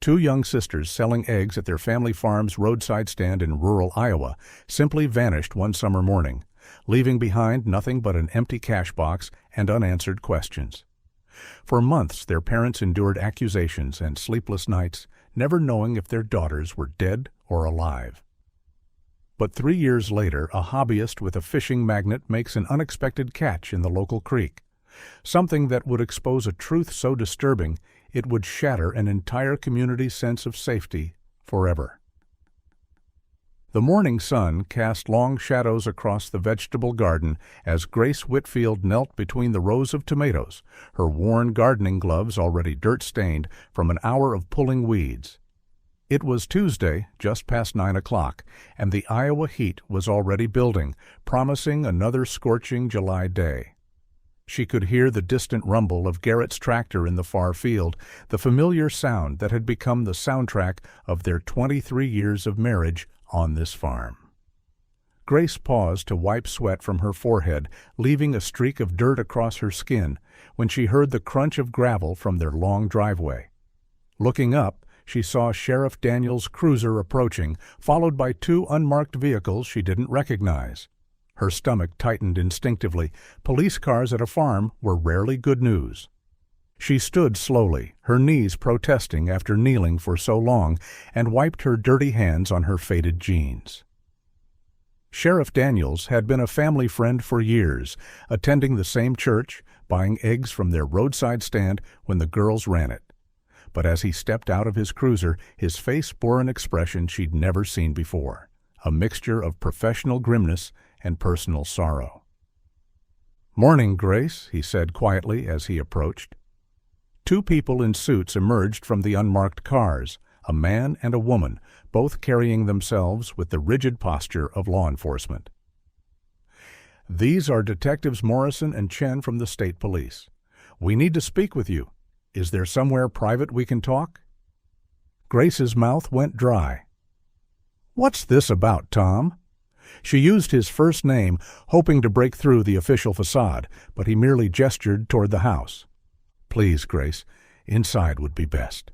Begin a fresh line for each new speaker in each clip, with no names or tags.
Two young sisters selling eggs at their family farm's roadside stand in rural Iowa simply vanished one summer morning, leaving behind nothing but an empty cash box and unanswered questions. For months, their parents endured accusations and sleepless nights, never knowing if their daughters were dead or alive. But 3 years later, a hobbyist with a fishing magnet makes an unexpected catch in the local creek, something that would expose a truth so disturbing it would shatter an entire community's sense of safety forever. The morning sun cast long shadows across the vegetable garden as Grace Whitfield knelt between the rows of tomatoes, her worn gardening gloves already dirt-stained from an hour of pulling weeds. It was Tuesday, just past 9 o'clock, and the Iowa heat was already building, promising another scorching July day. She could hear the distant rumble of Garrett's tractor in the far field, the familiar sound that had become the soundtrack of their 23 years of marriage on this farm. Grace paused to wipe sweat from her forehead, leaving a streak of dirt across her skin, when she heard the crunch of gravel from their long driveway. Looking up, she saw Sheriff Daniels' cruiser approaching, followed by two unmarked vehicles she didn't recognize. Her stomach tightened instinctively. Police cars at a farm were rarely good news. She stood slowly, her knees protesting after kneeling for so long, and wiped her dirty hands on her faded jeans. Sheriff Daniels had been a family friend for years, attending the same church, buying eggs from their roadside stand when the girls ran it. But as he stepped out of his cruiser, his face bore an expression she'd never seen before, a mixture of professional grimness and personal sorrow. "Morning, Grace," he said quietly as he approached. Two people in suits emerged from the unmarked cars, a man and a woman, both carrying themselves with the rigid posture of law enforcement. "These are Detectives Morrison and Chen from the State Police. We need to speak with you. Is there somewhere private we can talk?" Grace's mouth went dry. "What's this about, Tom?" She used his first name, hoping to break through the official facade, but he merely gestured toward the house. "Please, Grace, inside would be best."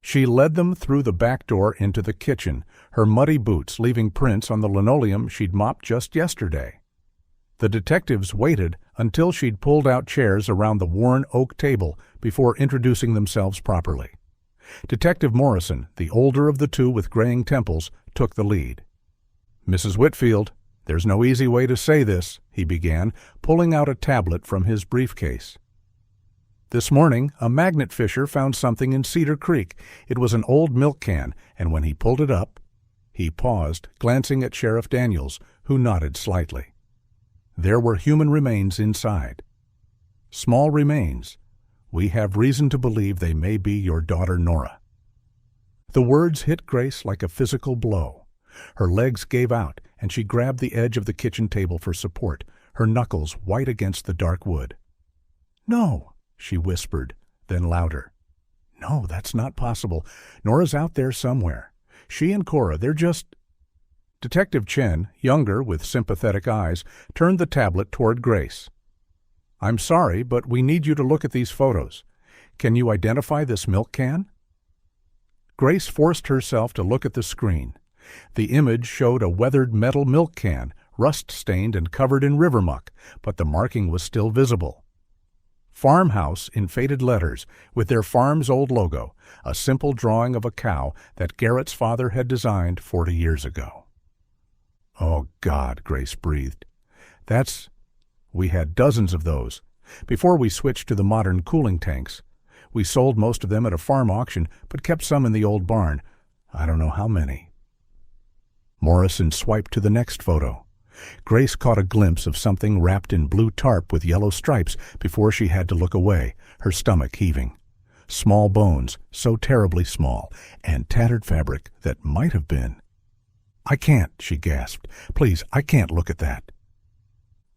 She led them through the back door into the kitchen, her muddy boots leaving prints on the linoleum she'd mopped just yesterday. The detectives waited until she'd pulled out chairs around the worn oak table before introducing themselves properly. Detective Morrison, the older of the two with graying temples, took the lead. "Mrs. Whitfield, there's no easy way to say this," he began, pulling out a tablet from his briefcase. "This morning, a magnet fisher found something in Cedar Creek. It was an old milk can, and when he pulled it up—" He paused, glancing at Sheriff Daniels, who nodded slightly. "There were human remains inside. Small remains. We have reason to believe they may be your daughter Nora." The words hit Grace like a physical blow. Her legs gave out, and she grabbed the edge of the kitchen table for support, her knuckles white against the dark wood. "No," she whispered, then louder. "No, that's not possible. Nora's out there somewhere. She and Kora, they're just—" Detective Chen, younger with sympathetic eyes, turned the tablet toward Grace. "I'm sorry, but we need you to look at these photos. Can you identify this milk can?" Grace forced herself to look at the screen. The image showed a weathered metal milk can, rust-stained and covered in river muck, but the marking was still visible. "Farmhouse" in faded letters, with their farm's old logo, a simple drawing of a cow that Garrett's father had designed 40 years ago. "Oh, God," Grace breathed. We had dozens of those. Before we switched to the modern cooling tanks. We sold most of them at a farm auction, but kept some in the old barn. I don't know how many." Morrison swiped to the next photo. Grace caught a glimpse of something wrapped in blue tarp with yellow stripes before she had to look away, her stomach heaving. Small bones, so terribly small, and tattered fabric that might have been. "I can't," she gasped. "Please, I can't look at that."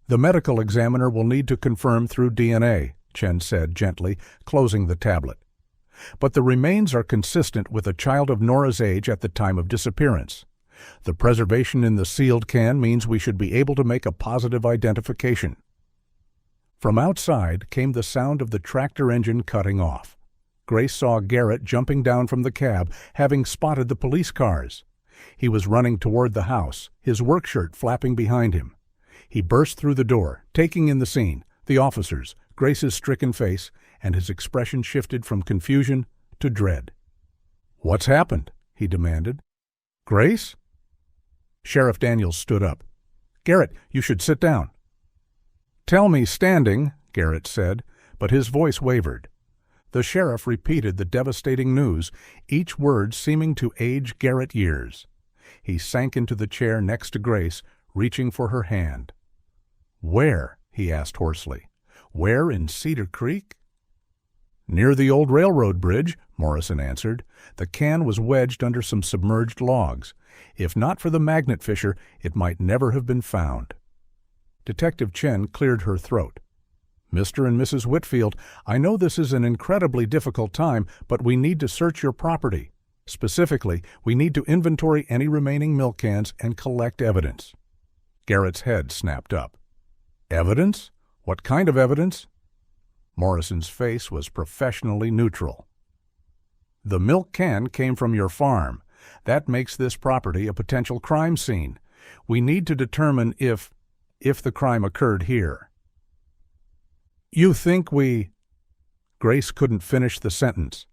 "The medical examiner will need to confirm through DNA," Chen said gently, closing the tablet. "But the remains are consistent with a child of Nora's age at the time of disappearance. The preservation in the sealed can means we should be able to make a positive identification." From outside came the sound of the tractor engine cutting off. Grace saw Garrett jumping down from the cab, having spotted the police cars. He was running toward the house, his work shirt flapping behind him. He burst through the door, taking in the scene, the officers, Grace's stricken face, and his expression shifted from confusion to dread. "What's happened?" he demanded. "Grace?" Sheriff Daniels stood up. "Garrett, you should sit down." "Tell me standing," Garrett said, but his voice wavered. The sheriff repeated the devastating news, each word seeming to age Garrett years. He sank into the chair next to Grace, reaching for her hand. "Where?" he asked hoarsely. "Where in Cedar Creek?" "Near the old railroad bridge," Morrison answered. "The can was wedged under some submerged logs. If not for the magnet fisher, it might never have been found." Detective Chen cleared her throat. "Mr. and Mrs. Whitfield, I know this is an incredibly difficult time, but we need to search your property. Specifically, we need to inventory any remaining milk cans and collect evidence." Garrett's head snapped up. "Evidence? What kind of evidence?" Morrison's face was professionally neutral. "The milk can came from your farm. That makes this property a potential crime scene. We need to determine if the crime occurred here." "You think we—" Grace couldn't finish the sentence.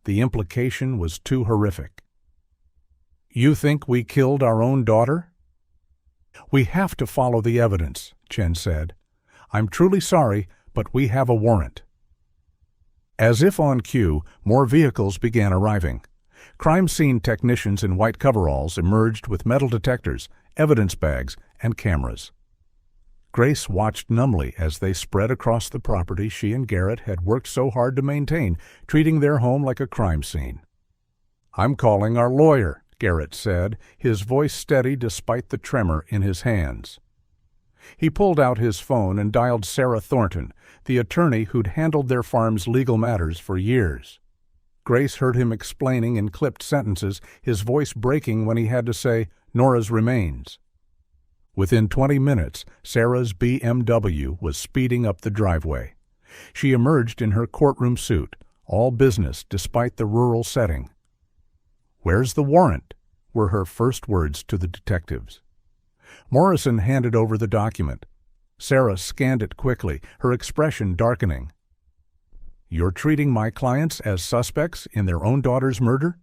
The implication was too horrific. "You think we killed our own daughter?" "We have to follow the evidence," Chen said. "I'm truly sorry, but we have a warrant." As if on cue, more vehicles began arriving. Crime scene technicians in white coveralls emerged with metal detectors, evidence bags, and cameras. Grace watched numbly as they spread across the property she and Garrett had worked so hard to maintain, treating their home like a crime scene. "I'm calling our lawyer," Garrett said, his voice steady despite the tremor in his hands. He pulled out his phone and dialed Sarah Thornton, the attorney who'd handled their farm's legal matters for years. Grace heard him explaining in clipped sentences, his voice breaking when he had to say, "Nora's remains." Within 20 minutes, Sarah's BMW was speeding up the driveway. She emerged in her courtroom suit, all business despite the rural setting. "Where's the warrant?" were her first words to the detectives. Morrison handed over the document. Sarah scanned it quickly, her expression darkening. "You're treating my clients as suspects in their own daughter's murder,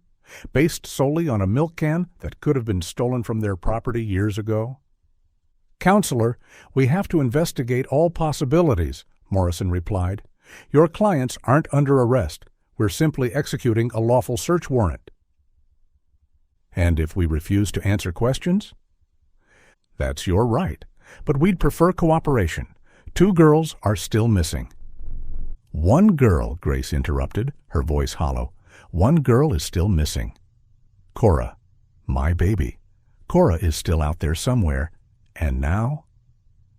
based solely on a milk can that could have been stolen from their property years ago?" "Counselor, we have to investigate all possibilities," Morrison replied. "Your clients aren't under arrest. We're simply executing a lawful search warrant." "And if we refuse to answer questions?" "That's your right, but we'd prefer cooperation. 2 girls are still missing." "1 girl," Grace interrupted, her voice hollow. "1 girl is still missing. Kora, my baby. Kora is still out there somewhere. And now?"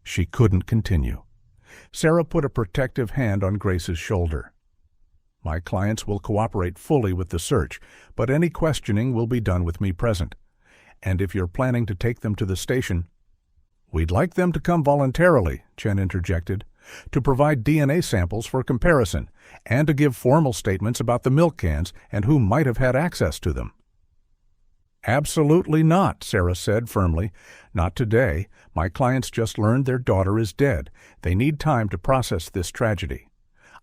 She couldn't continue. Sarah put a protective hand on Grace's shoulder. "My clients will cooperate fully with the search, but any questioning will be done with me present. And if you're planning to take them to the station—" "We'd like them to come voluntarily," Chen interjected, "to provide DNA samples for comparison, and to give formal statements about the milk cans and who might have had access to them." "Absolutely not," Sarah said firmly. "Not today. My clients just learned their daughter is dead. They need time to process this tragedy.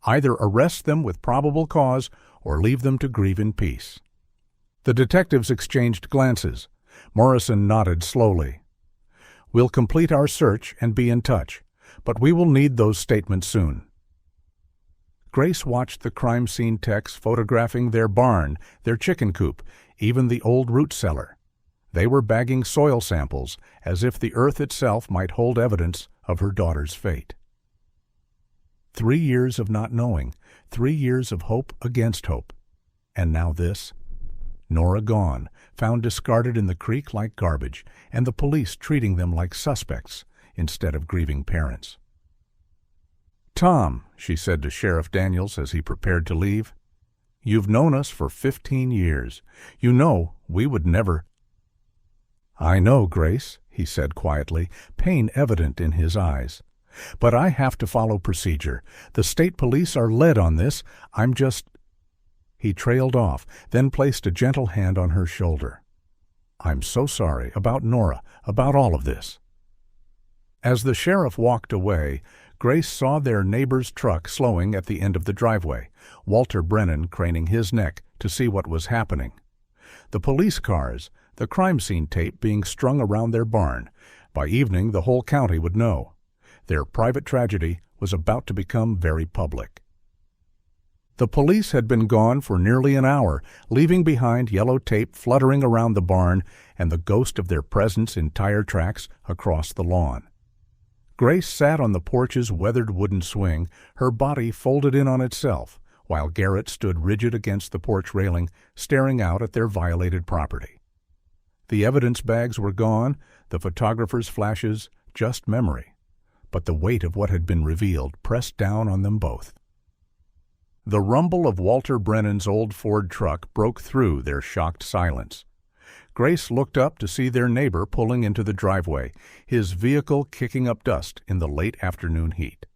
Either arrest them with probable cause or leave them to grieve in peace." The detectives exchanged glances. Morrison nodded slowly. "We'll complete our search and be in touch, but we will need those statements soon." Grace watched the crime scene techs photographing their barn, their chicken coop, even the old root cellar. They were bagging soil samples, as if the earth itself might hold evidence of her daughter's fate. 3 years of not knowing, 3 years of hope against hope. And now this. Nora gone, found discarded in the creek like garbage, and the police treating them like suspects instead of grieving parents. "Tom," she said to Sheriff Daniels as he prepared to leave, "you've known us for 15 years. You know we would never—" "I know, Grace," he said quietly, pain evident in his eyes. "But I have to follow procedure. The state police are led on this. I'm just—" He trailed off, then placed a gentle hand on her shoulder. "I'm so sorry about Nora, about all of this." As the sheriff walked away, Grace saw their neighbor's truck slowing at the end of the driveway, Walter Brennan craning his neck to see what was happening. The police cars, the crime scene tape being strung around their barn. By evening, the whole county would know. Their private tragedy was about to become very public. The police had been gone for nearly an hour, leaving behind yellow tape fluttering around the barn and the ghost of their presence in tire tracks across the lawn. Grace sat on the porch's weathered wooden swing, her body folded in on itself, while Garrett stood rigid against the porch railing, staring out at their violated property. The evidence bags were gone, the photographer's flashes, just memory. But the weight of what had been revealed pressed down on them both. The rumble of Walter Brennan's old Ford truck broke through their shocked silence. Grace looked up to see their neighbor pulling into the driveway, his vehicle kicking up dust in the late afternoon heat.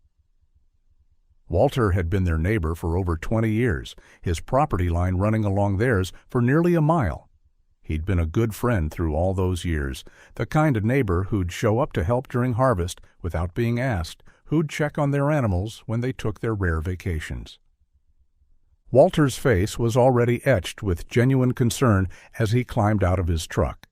Walter had been their neighbor for over 20 years, his property line running along theirs for nearly a mile. He'd been a good friend through all those years, the kind of neighbor who'd show up to help during harvest without being asked, who'd check on their animals when they took their rare vacations. Walter's face was already etched with genuine concern as he climbed out of his truck.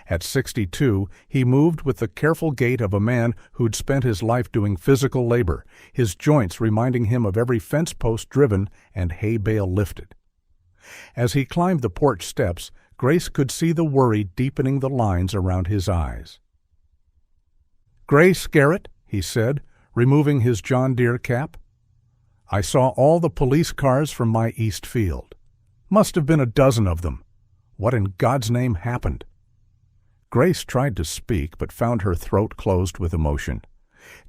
At 62, he moved with the careful gait of a man who'd spent his life doing physical labor, his joints reminding him of every fence post driven and hay bale lifted. As he climbed the porch steps, Grace could see the worry deepening the lines around his eyes. "Grace Garrett," he said, removing his John Deere cap. "I saw all the police cars from my east field. Must have been a dozen of them. What in God's name happened?" Grace tried to speak, but found her throat closed with emotion.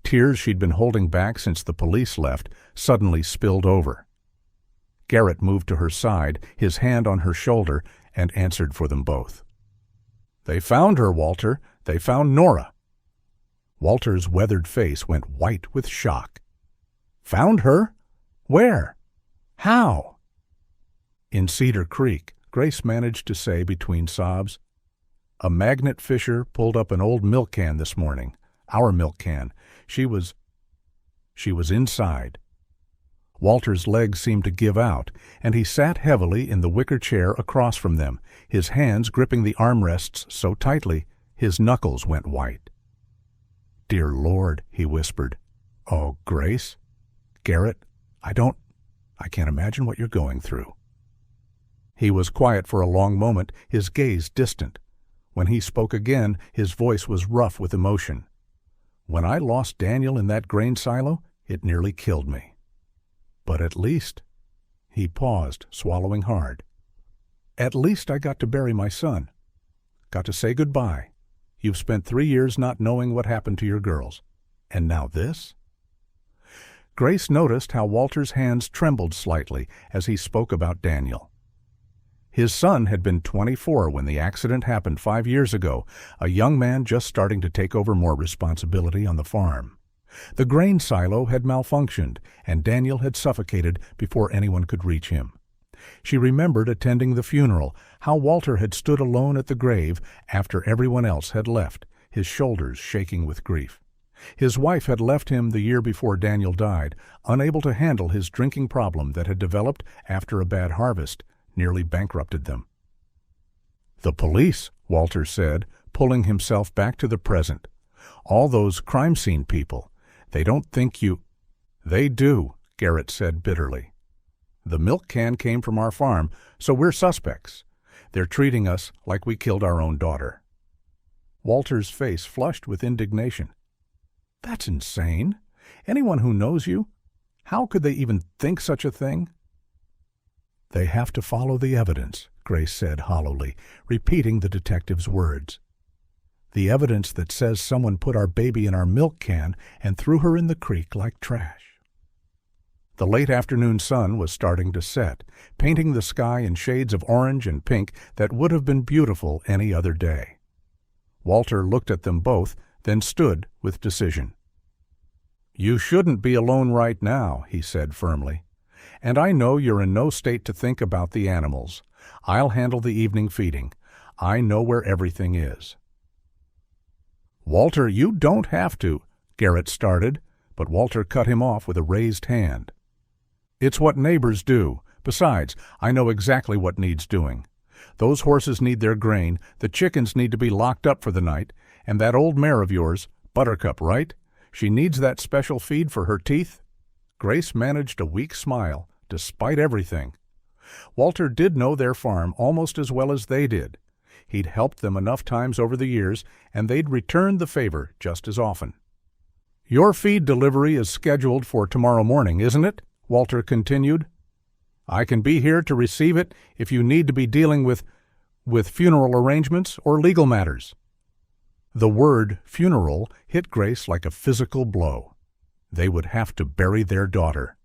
Tears she'd been holding back since the police left suddenly spilled over. Garrett moved to her side, his hand on her shoulder, and answered for them both. "They found her, Walter. They found Nora." Walter's weathered face went white with shock. "Found her? Where? How?" "In Cedar Creek," Grace managed to say between sobs. "A magnet fisher pulled up an old milk can this morning. Our milk can. She was inside." Walter's legs seemed to give out, and he sat heavily in the wicker chair across from them, his hands gripping the armrests so tightly his knuckles went white. "Dear Lord," he whispered. "Oh, Grace. Garrett, I can't imagine what you're going through." He was quiet for a long moment, his gaze distant. When he spoke again, his voice was rough with emotion. "When I lost Daniel in that grain silo, it nearly killed me. But at least—" He paused, swallowing hard. "At least I got to bury my son. Got to say goodbye. You've spent 3 years not knowing what happened to your girls. And now this?" Grace noticed how Walter's hands trembled slightly as he spoke about Daniel. His son had been 24 when the accident happened 5 years ago, a young man just starting to take over more responsibility on the farm. The grain silo had malfunctioned, and Daniel had suffocated before anyone could reach him. She remembered attending the funeral, how Walter had stood alone at the grave after everyone else had left, his shoulders shaking with grief. His wife had left him the year before Daniel died, unable to handle his drinking problem that had developed after a bad harvest nearly bankrupted them. "The police," Walter said, pulling himself back to the present. "All those crime scene people. They don't think you—" "They do," Garrett said bitterly. "The milk can came from our farm, so we're suspects. They're treating us like we killed our own daughter." Walter's face flushed with indignation. "That's insane. Anyone who knows you, how could they even think such a thing?" "They have to follow the evidence," Grace said hollowly, repeating the detective's words. "The evidence that says someone put our baby in our milk can and threw her in the creek like trash." The late afternoon sun was starting to set, painting the sky in shades of orange and pink that would have been beautiful any other day. Walter looked at them both, then stood with decision. "You shouldn't be alone right now," he said firmly. And I know you're in no state to think about the animals. I'll handle the evening feeding. I know where everything is." "Walter, you don't have to," Garrett started, but Walter cut him off with a raised hand. "It's what neighbors do. Besides, I know exactly what needs doing. Those horses need their grain, the chickens need to be locked up for the night, and that old mare of yours, Buttercup, right? She needs that special feed for her teeth." Grace managed a weak smile, despite everything. Walter did know their farm almost as well as they did. He'd helped them enough times over the years, and they'd returned the favor just as often. "Your feed delivery is scheduled for tomorrow morning, isn't it?" Walter continued. "I can be here to receive it if you need to be dealing with funeral arrangements or legal matters." The word funeral hit Grace like a physical blow. They would have to bury their daughter,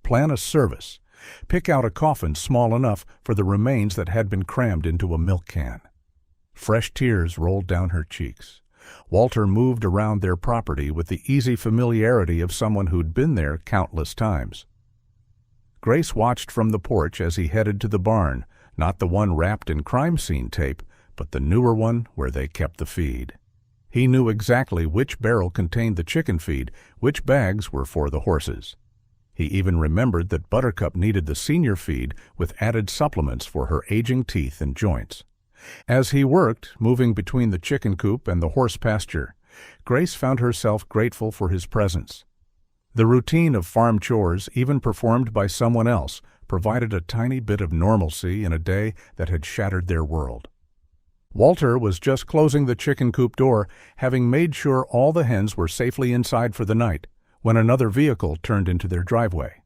plan a service, pick out a coffin small enough for the remains that had been crammed into a milk can. Fresh tears rolled down her cheeks. Walter moved around their property with the easy familiarity of someone who'd been there countless times. Grace watched from the porch as he headed to the barn, not the one wrapped in crime scene tape, but the newer one where they kept the feed. He knew exactly which barrel contained the chicken feed, which bags were for the horses. He even remembered that Buttercup needed the senior feed with added supplements for her aging teeth and joints. As he worked, moving between the chicken coop and the horse pasture, Grace found herself grateful for his presence. The routine of farm chores, even performed by someone else, provided a tiny bit of normalcy in a day that had shattered their world. Walter was just closing the chicken coop door, having made sure all the hens were safely inside for the night, when another vehicle turned into their driveway.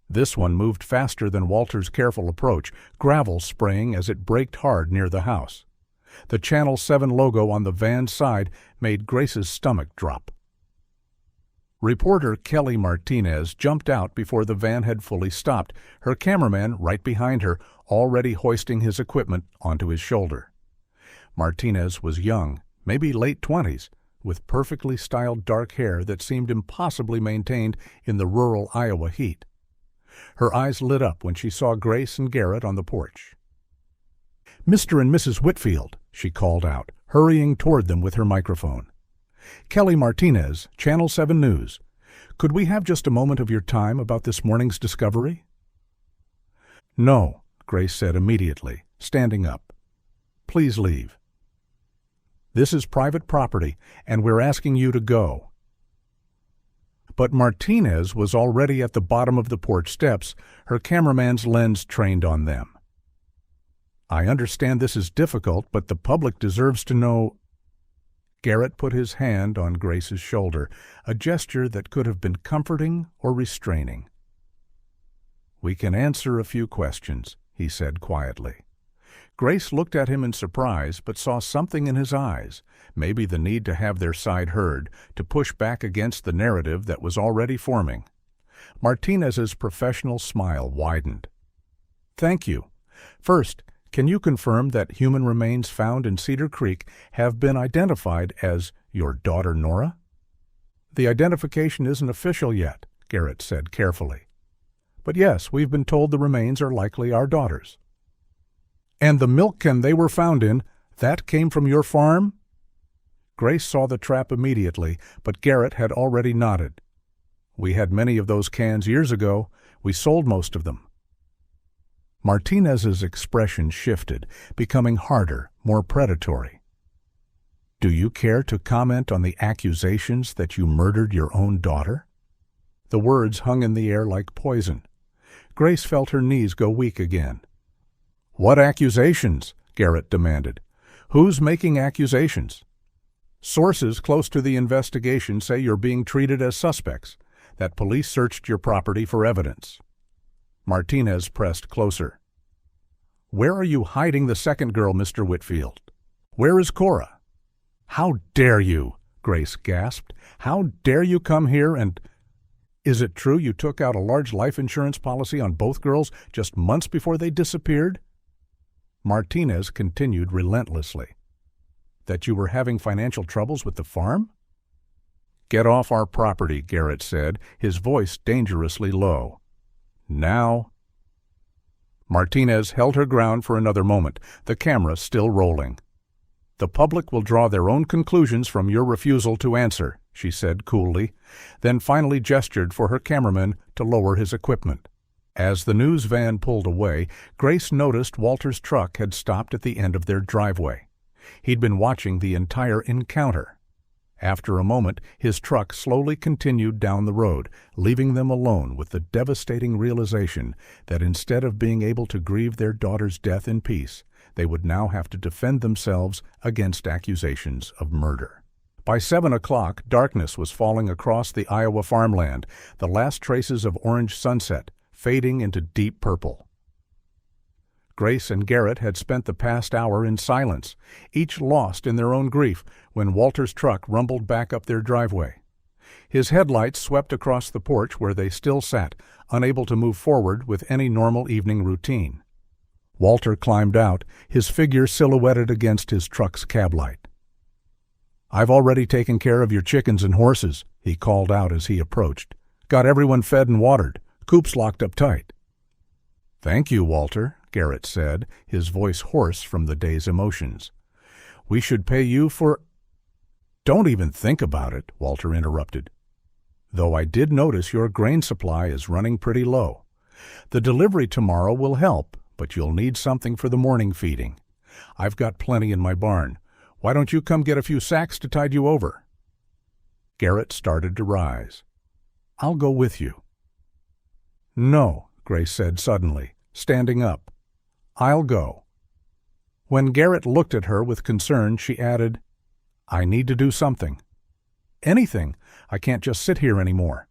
This one moved faster than Walter's careful approach, gravel spraying as it braked hard near the house. The Channel 7 logo on the van's side made Grace's stomach drop. Reporter Kelly Martinez jumped out before the van had fully stopped, her cameraman right behind her, already hoisting his equipment onto his shoulder. Martinez was young, maybe late 20s, with perfectly styled dark hair that seemed impossibly maintained in the rural Iowa heat. Her eyes lit up when she saw Grace and Garrett on the porch. "Mr. and Mrs. Whitfield," she called out, hurrying toward them with her microphone. "Kelly Martinez, Channel 7 News. Could we have just a moment of your time about this morning's discovery?" "No," Grace said immediately, standing up. "Please leave. This is private property, and we're asking you to go." But Martinez was already at the bottom of the porch steps, her cameraman's lens trained on them. "I understand this is difficult, but the public deserves to know—" Garrett put his hand on Grace's shoulder, a gesture that could have been comforting or restraining. "We can answer a few questions," he said quietly. Grace looked at him in surprise, but saw something in his eyes, maybe the need to have their side heard, to push back against the narrative that was already forming. Martinez's professional smile widened. "Thank you. First, can you confirm that human remains found in Cedar Creek have been identified as your daughter Nora?" "The identification isn't official yet," Garrett said carefully. "But yes, we've been told the remains are likely our daughter's." "And the milk can they were found in, that came from your farm?" Grace saw the trap immediately, but Garrett had already nodded. "We had many of those cans years ago. We sold most of them." Martinez's expression shifted, becoming harder, more predatory. "Do you care to comment on the accusations that you murdered your own daughter?" The words hung in the air like poison. Grace felt her knees go weak again. "What accusations?" Garrett demanded. "Who's making accusations?" "Sources close to the investigation say you're being treated as suspects, that police searched your property for evidence." Martinez pressed closer. "Where are you hiding the second girl, Mr. Whitfield? Where is Kora?" "How dare you?" Grace gasped. "How dare you come here and—" "Is it true you took out a large life insurance policy on both girls just months before they disappeared?" Martinez continued relentlessly. "That you were having financial troubles with the farm?" "Get off our property," Garrett said, his voice dangerously low. Now. Martinez held her ground for another moment, the camera still rolling. "The public will draw their own conclusions from your refusal to answer," she said coolly, then finally gestured for her cameraman to lower his equipment. As the news van pulled away, Grace noticed Walter's truck had stopped at the end of their driveway. He'd been watching the entire encounter. After a moment, his truck slowly continued down the road, leaving them alone with the devastating realization that instead of being able to grieve their daughter's death in peace, they would now have to defend themselves against accusations of murder. By 7 o'clock, darkness was falling across the Iowa farmland, the last traces of orange sunset fading into deep purple. Grace and Garrett had spent the past hour in silence, each lost in their own grief, when Walter's truck rumbled back up their driveway. His headlights swept across the porch where they still sat, unable to move forward with any normal evening routine. Walter climbed out, his figure silhouetted against his truck's cab light. "I've already taken care of your chickens and horses," he called out as he approached. "Got everyone fed and watered. Coop's locked up tight." "Thank you, Walter," Garrett said, his voice hoarse from the day's emotions. "We should pay you for—" "Don't even think about it," Walter interrupted. "Though I did notice your grain supply is running pretty low. The delivery tomorrow will help, but you'll need something for the morning feeding. I've got plenty in my barn. Why don't you come get a few sacks to tide you over?" Garrett started to rise. "I'll go with you." "No," Grace said suddenly, standing up. "I'll go." When Garrett looked at her with concern, she added, "I need to do something." "Anything. I can't just sit here anymore."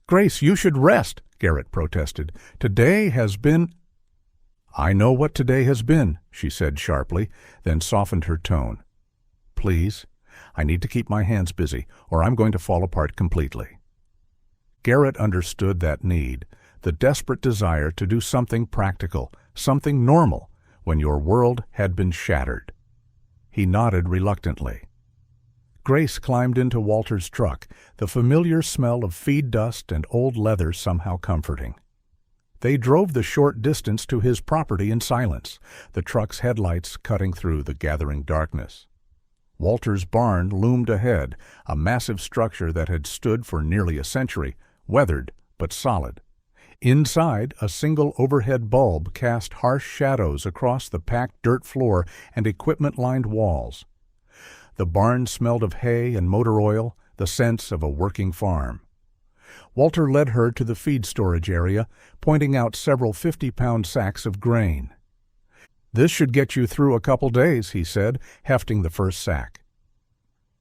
"Grace, you should rest," Garrett protested. "Today has been—" "I know what today has been," she said sharply, then softened her tone. "Please, I need to keep my hands busy, or I'm going to fall apart completely." Garrett understood that need, the desperate desire to do something practical, something normal, when your world had been shattered. He nodded reluctantly. Grace climbed into Walter's truck, the familiar smell of feed dust and old leather somehow comforting. They drove the short distance to his property in silence, the truck's headlights cutting through the gathering darkness. Walter's barn loomed ahead, a massive structure that had stood for nearly a century, weathered but solid. Inside, a single overhead bulb cast harsh shadows across the packed dirt floor and equipment-lined walls. The barn smelled of hay and motor oil, the sense of a working farm. Walter led her to the feed storage area, pointing out several 50-pound sacks of grain. "This should get you through a couple days," he said, hefting the first sack.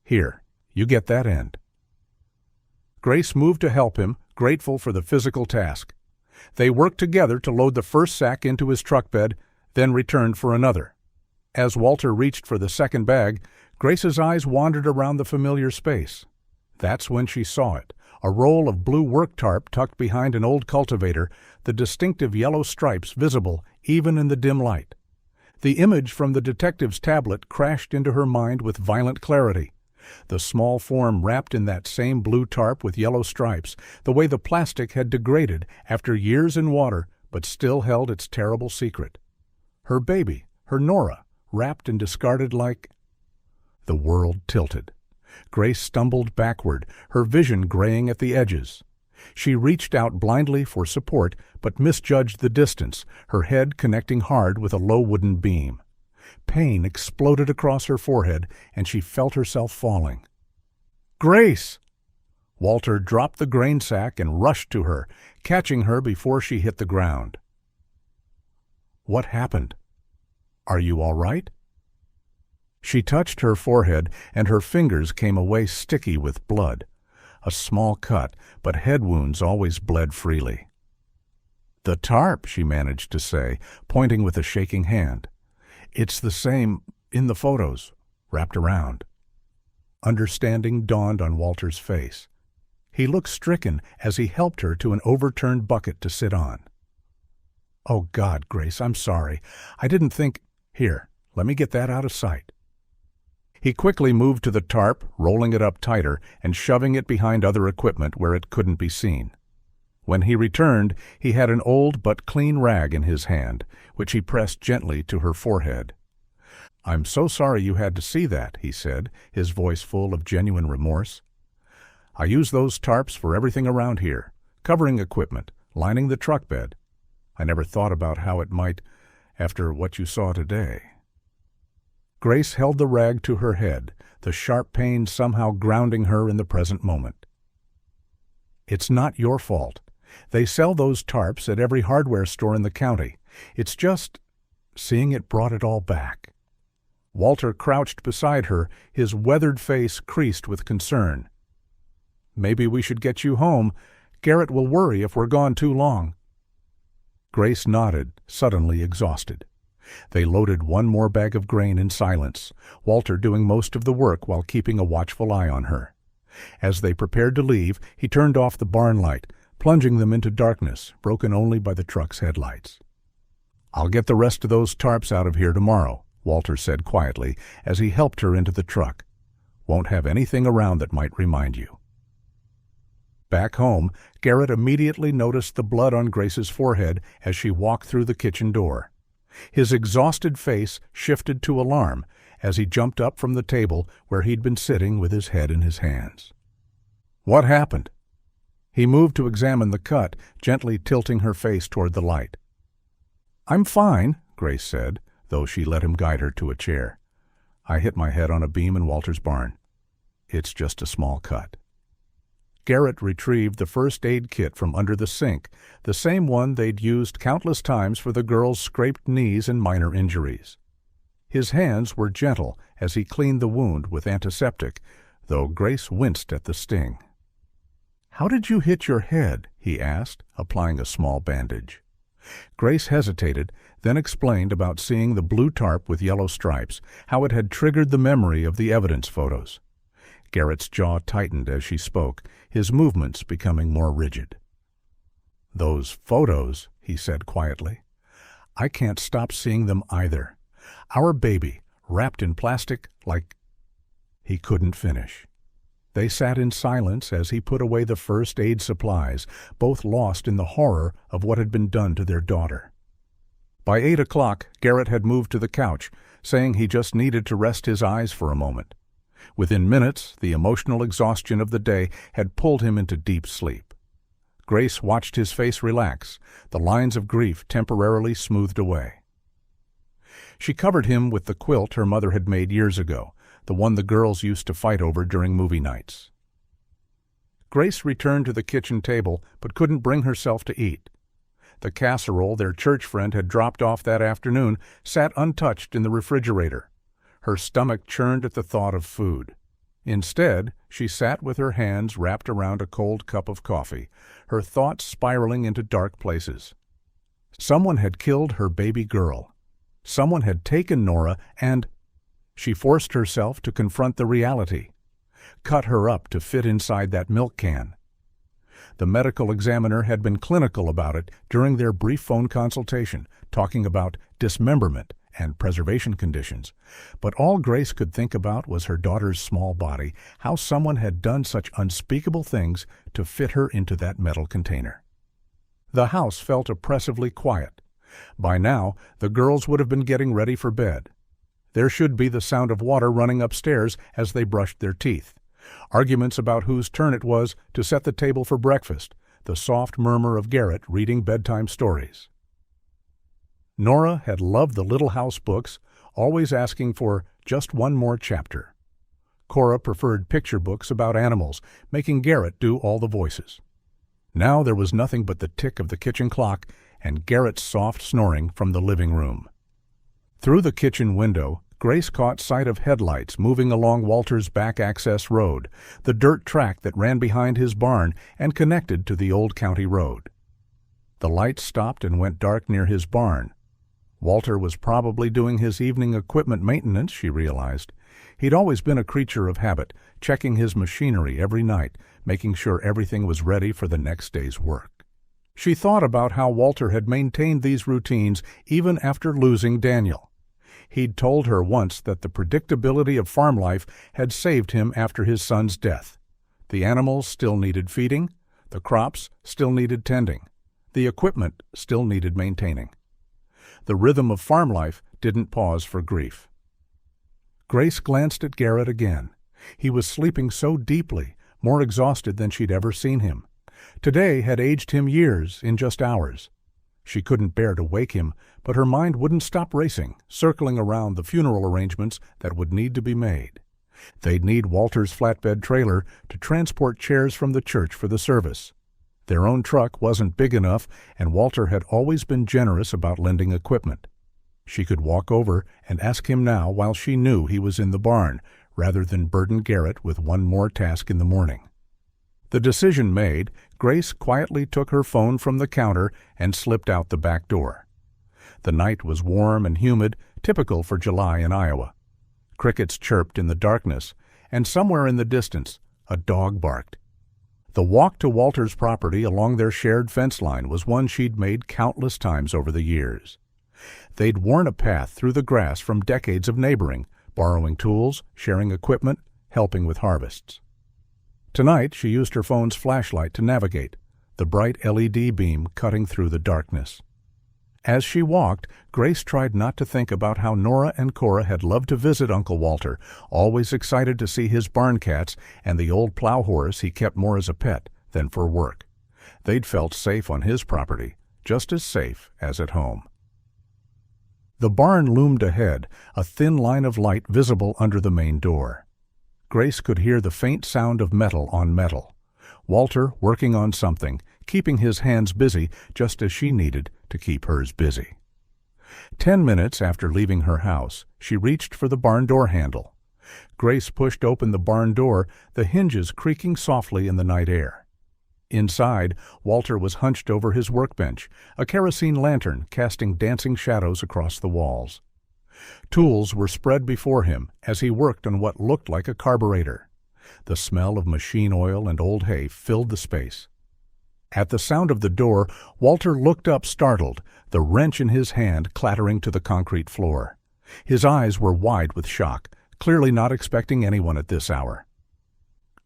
"Here, you get that end." Grace moved to help him, grateful for the physical task. They worked together to load the first sack into his truck bed, then returned for another. As Walter reached for the second bag, Grace's eyes wandered around the familiar space. That's when she saw it, a roll of blue work tarp tucked behind an old cultivator, the distinctive yellow stripes visible even in the dim light. The image from the detective's tablet crashed into her mind with violent clarity. The small form wrapped in that same blue tarp with yellow stripes, the way the plastic had degraded after years in water, but still held its terrible secret. Her baby, her Nora, wrapped and discarded like— The world tilted. Grace stumbled backward, her vision graying at the edges. She reached out blindly for support, but misjudged the distance, her head connecting hard with a low wooden beam. Pain exploded across her forehead, and she felt herself falling. "Grace!" Walter dropped the grain sack and rushed to her, catching her before she hit the ground. "What happened? Are you all right?" She touched her forehead, and her fingers came away sticky with blood. A small cut, but head wounds always bled freely. "The tarp," she managed to say, pointing with a shaking hand. "It's the same in the photos, wrapped around." Understanding dawned on Walter's face. He looked stricken as he helped her to an overturned bucket to sit on. "Oh God, Grace, I'm sorry. I didn't think— Here, let me get that out of sight." He quickly moved to the tarp, rolling it up tighter and shoving it behind other equipment where it couldn't be seen. When he returned, he had an old but clean rag in his hand, which he pressed gently to her forehead. "I'm so sorry you had to see that," he said, his voice full of genuine remorse. "I use those tarps for everything around here, covering equipment, lining the truck bed. I never thought about how it might, after what you saw today." Grace held the rag to her head, the sharp pain somehow grounding her in the present moment. "It's not your fault. They sell those tarps at every hardware store in the county. It's just seeing it brought it all back." Walter crouched beside her, his weathered face creased with concern. "Maybe we should get you home. Garrett will worry if we're gone too long." Grace nodded, suddenly exhausted. They loaded one more bag of grain in silence, Walter doing most of the work while keeping a watchful eye on her. As they prepared to leave, he turned off the barn light, plunging them into darkness, broken only by the truck's headlights. "I'll get the rest of those tarps out of here tomorrow," Walter said quietly as he helped her into the truck. "Won't have anything around that might remind you." Back home, Garrett immediately noticed the blood on Grace's forehead as she walked through the kitchen door. His exhausted face shifted to alarm as he jumped up from the table where he'd been sitting with his head in his hands. "What happened?" He moved to examine the cut, gently tilting her face toward the light. "I'm fine," Grace said, though she let him guide her to a chair. "I hit my head on a beam in Walter's barn. It's just a small cut." Garrett retrieved the first aid kit from under the sink, the same one they'd used countless times for the girl's scraped knees and minor injuries. His hands were gentle as he cleaned the wound with antiseptic, though Grace winced at the sting. "How did you hit your head?" he asked, applying a small bandage. Grace hesitated, then explained about seeing the blue tarp with yellow stripes, how it had triggered the memory of the evidence photos. Garrett's jaw tightened as she spoke, his movements becoming more rigid. "Those photos," he said quietly. "I can't stop seeing them either. Our baby, wrapped in plastic like—" He couldn't finish. They sat in silence as he put away the first aid supplies, both lost in the horror of what had been done to their daughter. By 8 o'clock, Garrett had moved to the couch, saying he just needed to rest his eyes for a moment. Within minutes, the emotional exhaustion of the day had pulled him into deep sleep. Grace watched his face relax, the lines of grief temporarily smoothed away. She covered him with the quilt her mother had made years ago, the one the girls used to fight over during movie nights. Grace returned to the kitchen table but couldn't bring herself to eat. The casserole their church friend had dropped off that afternoon sat untouched in the refrigerator. Her stomach churned at the thought of food. Instead, she sat with her hands wrapped around a cold cup of coffee, her thoughts spiraling into dark places. Someone had killed her baby girl. Someone had taken Nora and— She forced herself to confront the reality. Cut her up to fit inside that milk can. The medical examiner had been clinical about it during their brief phone consultation, talking about dismemberment and preservation conditions. But all Grace could think about was her daughter's small body, how someone had done such unspeakable things to fit her into that metal container. The house felt oppressively quiet. By now, the girls would have been getting ready for bed. There should be the sound of water running upstairs as they brushed their teeth. Arguments about whose turn it was to set the table for breakfast, the soft murmur of Garrett reading bedtime stories. Nora had loved the Little House books, always asking for just one more chapter. Kora preferred picture books about animals, making Garrett do all the voices. Now there was nothing but the tick of the kitchen clock and Garrett's soft snoring from the living room. Through the kitchen window, Grace caught sight of headlights moving along Walter's back access road, the dirt track that ran behind his barn and connected to the old county road. The lights stopped and went dark near his barn. Walter was probably doing his evening equipment maintenance, she realized. He'd always been a creature of habit, checking his machinery every night, making sure everything was ready for the next day's work. She thought about how Walter had maintained these routines even after losing Daniel. He'd told her once that the predictability of farm life had saved him after his son's death. The animals still needed feeding, The crops still needed tending. The equipment still needed maintaining. The rhythm of farm life didn't pause for grief. Grace glanced at Garrett again. He was sleeping so deeply, more exhausted than she'd ever seen him. Today had aged him years in just hours. She couldn't bear to wake him, but her mind wouldn't stop racing, circling around the funeral arrangements that would need to be made. They'd need Walter's flatbed trailer to transport chairs from the church for the service. Their own truck wasn't big enough, and Walter had always been generous about lending equipment. She could walk over and ask him now while she knew he was in the barn, rather than burden Garrett with one more task in the morning. The decision made, Grace quietly took her phone from the counter and slipped out the back door. The night was warm and humid, typical for July in Iowa. Crickets chirped in the darkness, and somewhere in the distance, a dog barked. The walk to Walter's property along their shared fence line was one she'd made countless times over the years. They'd worn a path through the grass from decades of neighboring, borrowing tools, sharing equipment, helping with harvests. Tonight, she used her phone's flashlight to navigate, the bright LED beam cutting through the darkness. As she walked, Grace tried not to think about how Nora and Kora had loved to visit Uncle Walter, always excited to see his barn cats and the old plow horse he kept more as a pet than for work. They'd felt safe on his property, just as safe as at home. The barn loomed ahead, a thin line of light visible under the main door. Grace could hear the faint sound of metal on metal. Walter working on something, keeping his hands busy just as she needed to keep hers busy. 10 minutes after leaving her house, she reached for the barn door handle. Grace pushed open the barn door, the hinges creaking softly in the night air. Inside, Walter was hunched over his workbench, a kerosene lantern casting dancing shadows across the walls. Tools were spread before him as he worked on what looked like a carburetor. The smell of machine oil and old hay filled the space. At the sound of the door, Walter looked up startled, the wrench in his hand clattering to the concrete floor. His eyes were wide with shock, clearly not expecting anyone at this hour.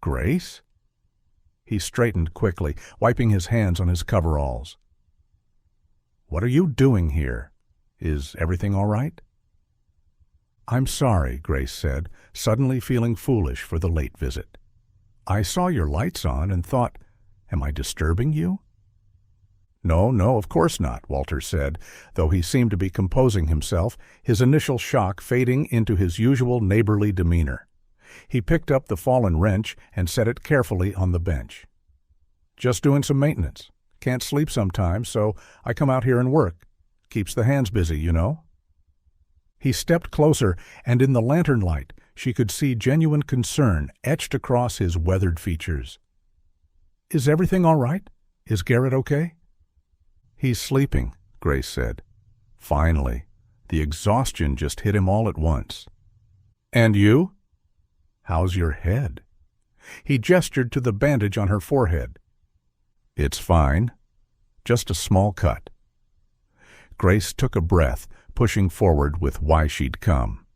"Grace?" He straightened quickly, wiping his hands on his coveralls. "What are you doing here? Is everything all right?" "I'm sorry," Grace said, suddenly feeling foolish for the late visit. "I saw your lights on and thought, am I disturbing you?" No, of course not," Walter said, though he seemed to be composing himself, his initial shock fading into his usual neighborly demeanor. He picked up the fallen wrench and set it carefully on the bench. "Just doing some maintenance. Can't sleep sometimes, so I come out here and work. Keeps the hands busy, you know." He stepped closer, and in the lantern light, she could see genuine concern etched across his weathered features. "Is everything all right? Is Garrett okay?" "He's sleeping," Grace said. Finally, the exhaustion just hit him all at once. "And you? How's your head?" He gestured to the bandage on her forehead. "It's fine. Just a small cut." Grace took a breath, pushing forward with why she'd come.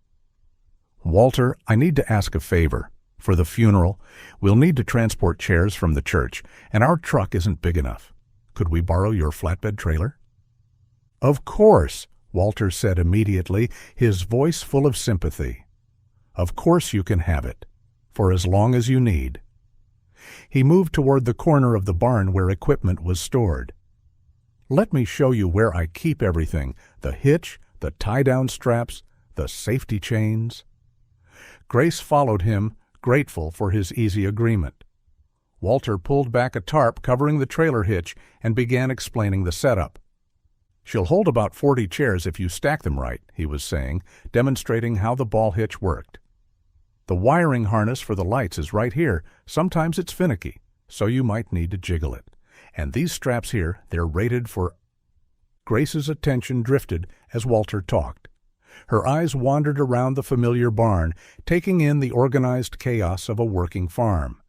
"Walter, I need to ask a favor. For the funeral, we'll need to transport chairs from the church, and our truck isn't big enough. Could we borrow your flatbed trailer?" "Of course," Walter said immediately, his voice full of sympathy. "Of course you can have it, for as long as you need." He moved toward the corner of the barn where equipment was stored. "Let me show you where I keep everything, the hitch, the tie-down straps, the safety chains." Grace followed him, grateful for his easy agreement. Walter pulled back a tarp covering the trailer hitch and began explaining the setup. "She'll hold about 40 chairs if you stack them right," he was saying, demonstrating how the ball hitch worked. "The wiring harness for the lights is right here. Sometimes it's finicky, so you might need to jiggle it. And these straps here, they're rated for—" Grace's attention drifted as Walter talked. Her eyes wandered around the familiar barn, taking in the organized chaos of a working farm.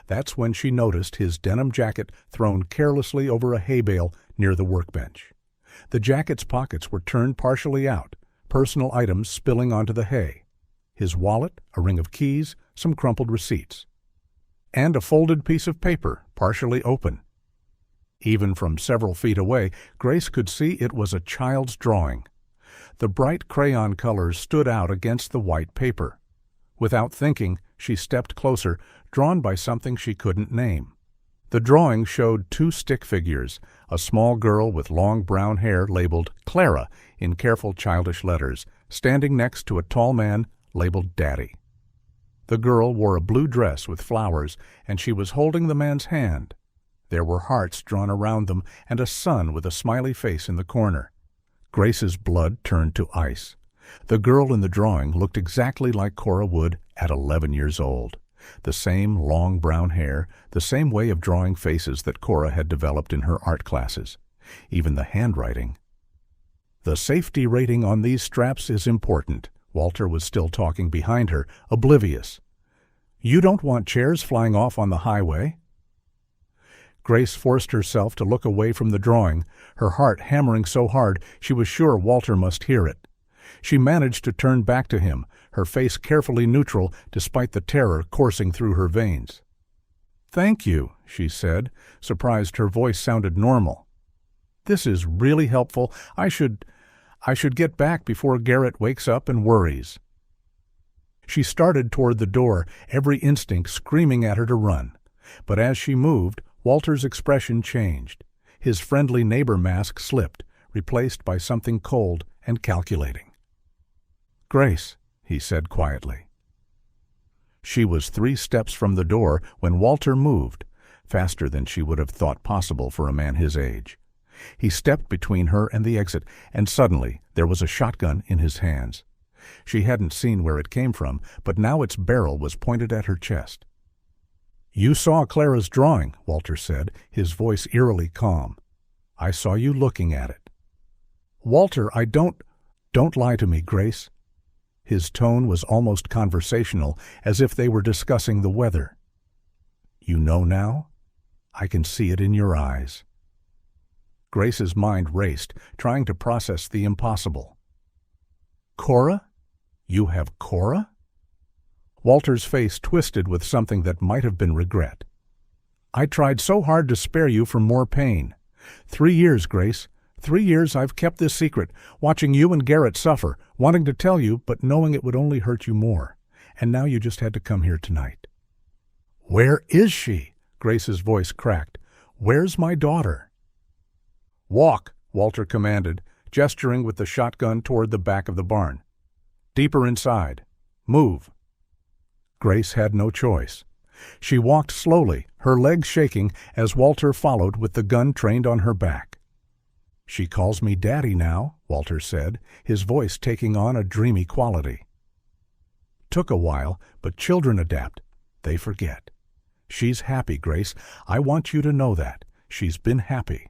That's when she noticed his denim jacket thrown carelessly over a hay bale near the workbench. The jacket's pockets were turned partially out, personal items spilling onto the hay. His wallet, a ring of keys, some crumpled receipts. and a folded piece of paper, partially open. Even from several feet away, Grace could see it was a child's drawing. The bright crayon colors stood out against the white paper. Without thinking, she stepped closer, drawn by something she couldn't name. The drawing showed two stick figures, a small girl with long brown hair labeled Kora in careful childish letters, standing next to a tall man labeled Daddy. The girl wore a blue dress with flowers, and she was holding the man's hand. There were hearts drawn around them and a sun with a smiley face in the corner. Grace's blood turned to ice. The girl in the drawing looked exactly like Kora would at 11 years old. The same long brown hair, the same way of drawing faces that Kora had developed in her art classes. Even the handwriting. The safety rating on these straps is important. Walter was still talking behind her, oblivious. You don't want chairs flying off on the highway? Grace forced herself to look away from the drawing, her heart hammering so hard she was sure Walter must hear it. She managed to turn back to him, her face carefully neutral despite the terror coursing through her veins. "Thank you," she said, surprised her voice sounded normal. "This is really helpful. I should get back before Garrett wakes up and worries." She started toward the door, every instinct screaming at her to run. But as she moved, Walter's expression changed. His friendly neighbor mask slipped, replaced by something cold and calculating. "Grace," he said quietly. She was 3 steps from the door when Walter moved, faster than she would have thought possible for a man his age. He stepped between her and the exit, and suddenly there was a shotgun in his hands. She hadn't seen where it came from, but now its barrel was pointed at her chest. "You saw Clara's drawing," Walter said, his voice eerily calm. "I saw you looking at it." "Walter, don't lie to me, Grace." His tone was almost conversational, as if they were discussing the weather. "You know now? I can see it in your eyes." Grace's mind raced, trying to process the impossible. "Kora? You have Kora?" Walter's face twisted with something that might have been regret. "I tried so hard to spare you from more pain. 3 years, Grace. 3 years I've kept this secret, watching you and Garrett suffer, wanting to tell you, but knowing it would only hurt you more. And now you just had to come here tonight." "Where is she?" Grace's voice cracked. "Where's my daughter?" "Walk," Walter commanded, gesturing with the shotgun toward the back of the barn. "Deeper inside. Move." Grace had no choice. She walked slowly, her legs shaking, as Walter followed with the gun trained on her back. "She calls me Daddy now," Walter said, his voice taking on a dreamy quality. "Took a while, but children adapt. They forget. She's happy, Grace. I want you to know that. She's been happy."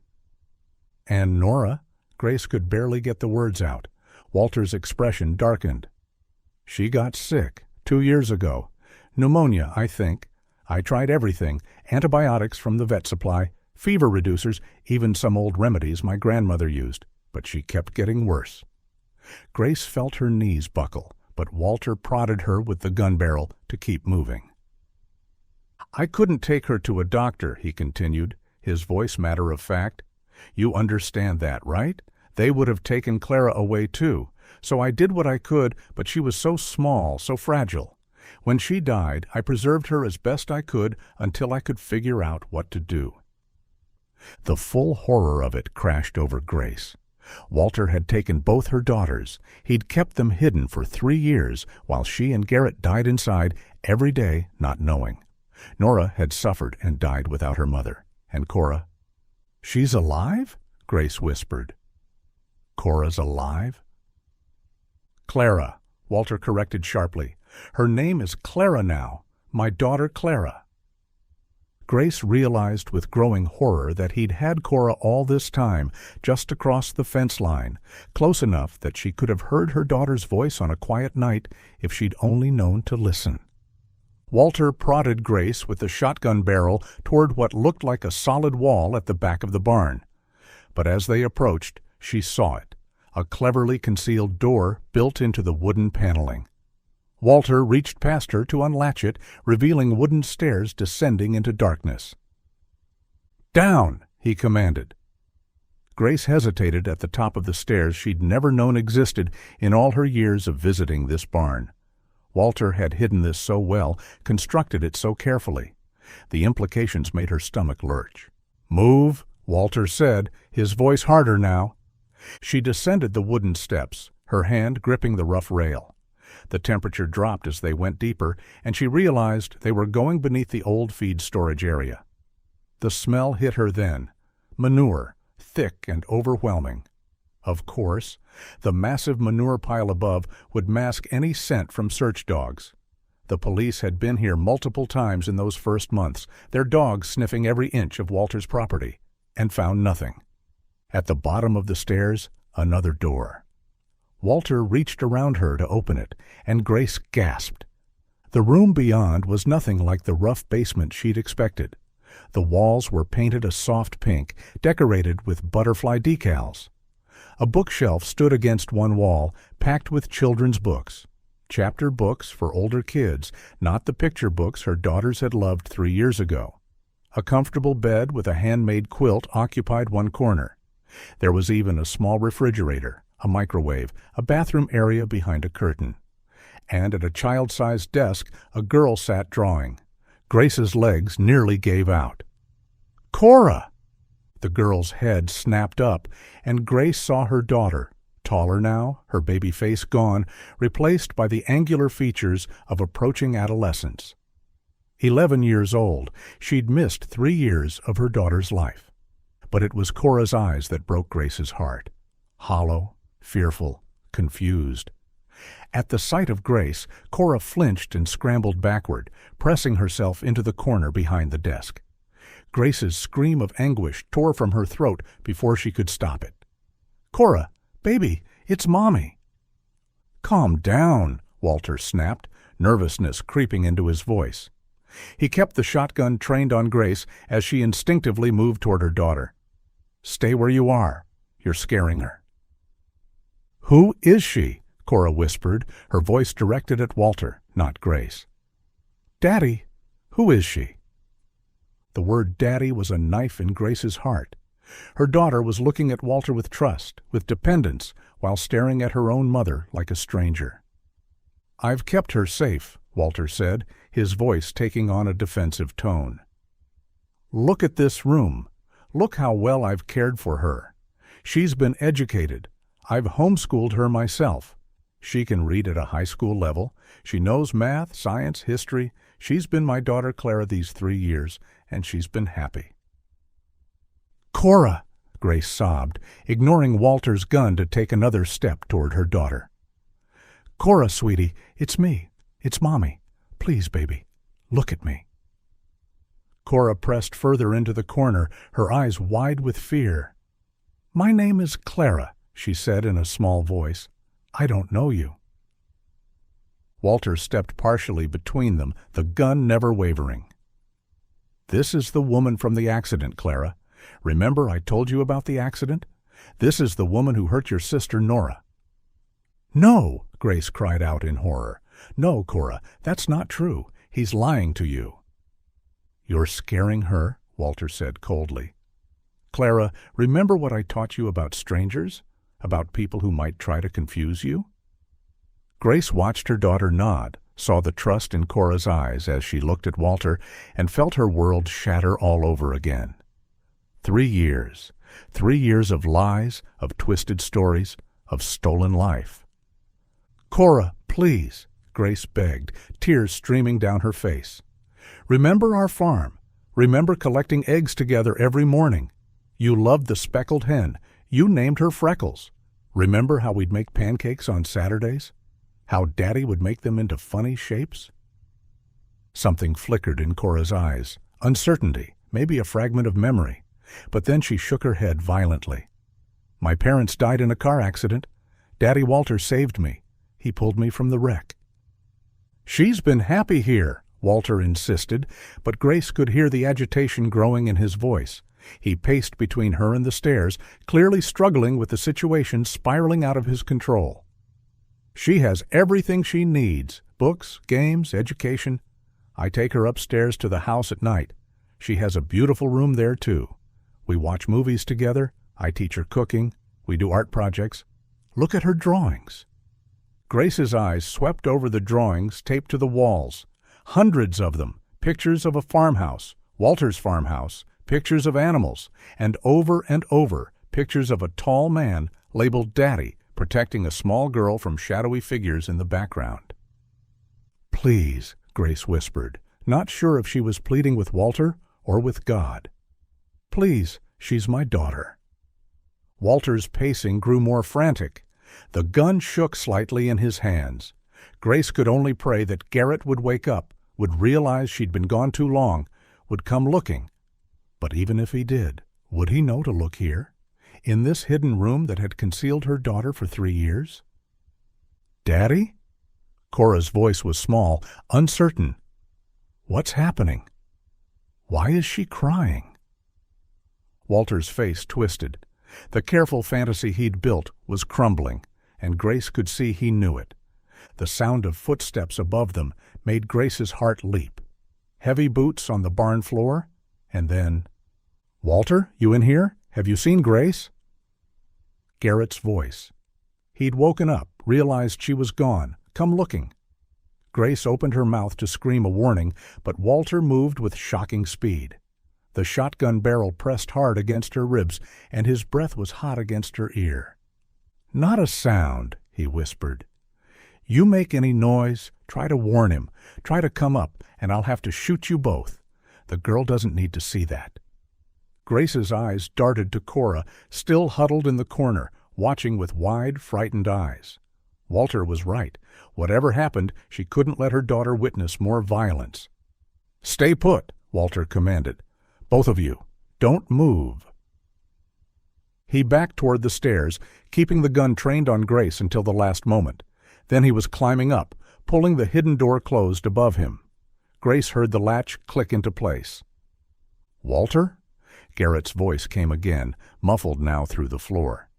"And Nora?" Grace could barely get the words out. Walter's expression darkened. "She got sick 2 years ago. Pneumonia, I think. I tried everything, antibiotics from the vet supply, fever reducers, even some old remedies my grandmother used, but she kept getting worse." Grace felt her knees buckle, but Walter prodded her with the gun barrel to keep moving. "I couldn't take her to a doctor," he continued, his voice matter of fact. "You understand that, right? They would have taken Kora away too. So I did what I could, but she was so small, so fragile. When she died, I preserved her as best I could until I could figure out what to do." The full horror of it crashed over Grace. Walter had taken both her daughters. He'd kept them hidden for 3 years while she and Garrett died inside every day, not knowing. Nora had suffered and died without her mother. And Kora? "She's alive?" Grace whispered. "Kora's alive?" "Klara," Walter corrected sharply. "Her name is Klara now. My daughter Klara." Grace realized with growing horror that he'd had Kora all this time, just across the fence line, close enough that she could have heard her daughter's voice on a quiet night if she'd only known to listen. Walter prodded Grace with the shotgun barrel toward what looked like a solid wall at the back of the barn. But as they approached, she saw it, a cleverly concealed door built into the wooden paneling. Walter reached past her to unlatch it, revealing wooden stairs descending into darkness. "Down!" he commanded. Grace hesitated at the top of the stairs she'd never known existed in all her years of visiting this barn. Walter had hidden this so well, constructed it so carefully. The implications made her stomach lurch. "Move," Walter said, his voice harder now. She descended the wooden steps, her hand gripping the rough rail. The temperature dropped as they went deeper, and she realized they were going beneath the old feed storage area. The smell hit her then. Manure, thick and overwhelming. Of course, the massive manure pile above would mask any scent from search dogs. The police had been here multiple times in those first months, their dogs sniffing every inch of Walter's property, and found nothing. At the bottom of the stairs, another door. Walter reached around her to open it, and Grace gasped. The room beyond was nothing like the rough basement she'd expected. The walls were painted a soft pink, decorated with butterfly decals. A bookshelf stood against one wall, packed with children's books. Chapter books for older kids, not the picture books her daughters had loved 3 years ago. A comfortable bed with a handmade quilt occupied one corner. There was even a small refrigerator, a microwave, a bathroom area behind a curtain. And at a child-sized desk, a girl sat drawing. Grace's legs nearly gave out. "Kora!" The girl's head snapped up, and Grace saw her daughter, taller now, her baby face gone, replaced by the angular features of approaching adolescence. 11 years old, she'd missed 3 years of her daughter's life. But it was Kora's eyes that broke Grace's heart. Hollow, fearful, confused. At the sight of Grace, Kora flinched and scrambled backward, pressing herself into the corner behind the desk. Grace's scream of anguish tore from her throat before she could stop it. "Kora, baby, it's Mommy." "Calm down," Walter snapped, nervousness creeping into his voice. He kept the shotgun trained on Grace as she instinctively moved toward her daughter. "Stay where you are. You're scaring her." "Who is she?" Kora whispered, her voice directed at Walter, not Grace. "Daddy, who is she?" The word Daddy was a knife in Grace's heart. Her daughter was looking at Walter with trust, with dependence, while staring at her own mother like a stranger. "I've kept her safe," Walter said, his voice taking on a defensive tone. "Look at this room. Look how well I've cared for her. She's been educated. I've homeschooled her myself. She can read at a high school level. She knows math, science, history. She's been my daughter Clara these 3 years, and she's been happy." "Kora!" Grace sobbed, ignoring Walter's gun to take another step toward her daughter. "Kora, sweetie, it's me. It's Mommy. Please, baby, look at me." Kora pressed further into the corner, her eyes wide with fear. "My name is Clara," she said in a small voice. "I don't know you." Walter stepped partially between them, the gun never wavering. "This is the woman from the accident, Clara. Remember I told you about the accident? This is the woman who hurt your sister Nora." "No!" Grace cried out in horror. "No, Kora, that's not true. He's lying to you." "You're scaring her," Walter said coldly. "Clara, remember what I taught you about strangers? About people who might try to confuse you?" Grace watched her daughter nod, saw the trust in Kora's eyes as she looked at Walter, and felt her world shatter all over again. 3 years. 3 years of lies, of twisted stories, of stolen life. "Kora, please," Grace begged, tears streaming down her face. "Remember our farm. Remember collecting eggs together every morning. You loved the speckled hen. You named her Freckles. Remember how we'd make pancakes on Saturdays? How Daddy would make them into funny shapes?" Something flickered in Kora's eyes. Uncertainty, maybe a fragment of memory. But then she shook her head violently. "My parents died in a car accident. Daddy Walter saved me. He pulled me from the wreck." "She's been happy here," Walter insisted, but Grace could hear the agitation growing in his voice. He paced between her and the stairs, clearly struggling with the situation spiraling out of his control. "She has everything she needs," Books, games, education. I take her upstairs to the house at night. She has a beautiful room there, too. We watch movies together. I teach her cooking. We do art projects. Look at her drawings." Grace's eyes swept over the drawings taped to the walls. Hundreds of them. Pictures of a farmhouse, Walter's farmhouse, pictures of animals, and over, pictures of a tall man labeled Daddy protecting a small girl from shadowy figures in the background. "Please," Grace whispered, not sure if she was pleading with Walter or with God. "Please, she's my daughter." Walter's pacing grew more frantic. The gun shook slightly in his hands. Grace could only pray that Garrett would wake up, would realize she'd been gone too long, would come looking. But even if he did, would he know to look here, in this hidden room that had concealed her daughter for 3 years? "Daddy?" Kora's voice was small, uncertain. "What's happening? Why is she crying?" Walter's face twisted. The careful fantasy he'd built was crumbling, and Grace could see he knew it. The sound of footsteps above them made Grace's heart leap. Heavy boots on the barn floor, and then, "Walter, you in here? Have you seen Grace?" Garrett's voice. He'd woken up, realized she was gone. "Come looking." Grace opened her mouth to scream a warning, but Walter moved with shocking speed. The shotgun barrel pressed hard against her ribs, and his breath was hot against her ear. "Not a sound," he whispered. "You make any noise, try to warn him, try to come up, and I'll have to shoot you both. The girl doesn't need to see that." Grace's eyes darted to Kora, still huddled in the corner, watching with wide, frightened eyes. Walter was right. Whatever happened, she couldn't let her daughter witness more violence. "Stay put," Walter commanded. "Both of you, don't move." He backed toward the stairs, keeping the gun trained on Grace until the last moment. Then he was climbing up, pulling the hidden door closed above him. Grace heard the latch click into place. "Walter?" Garrett's voice came again, muffled now through the floor.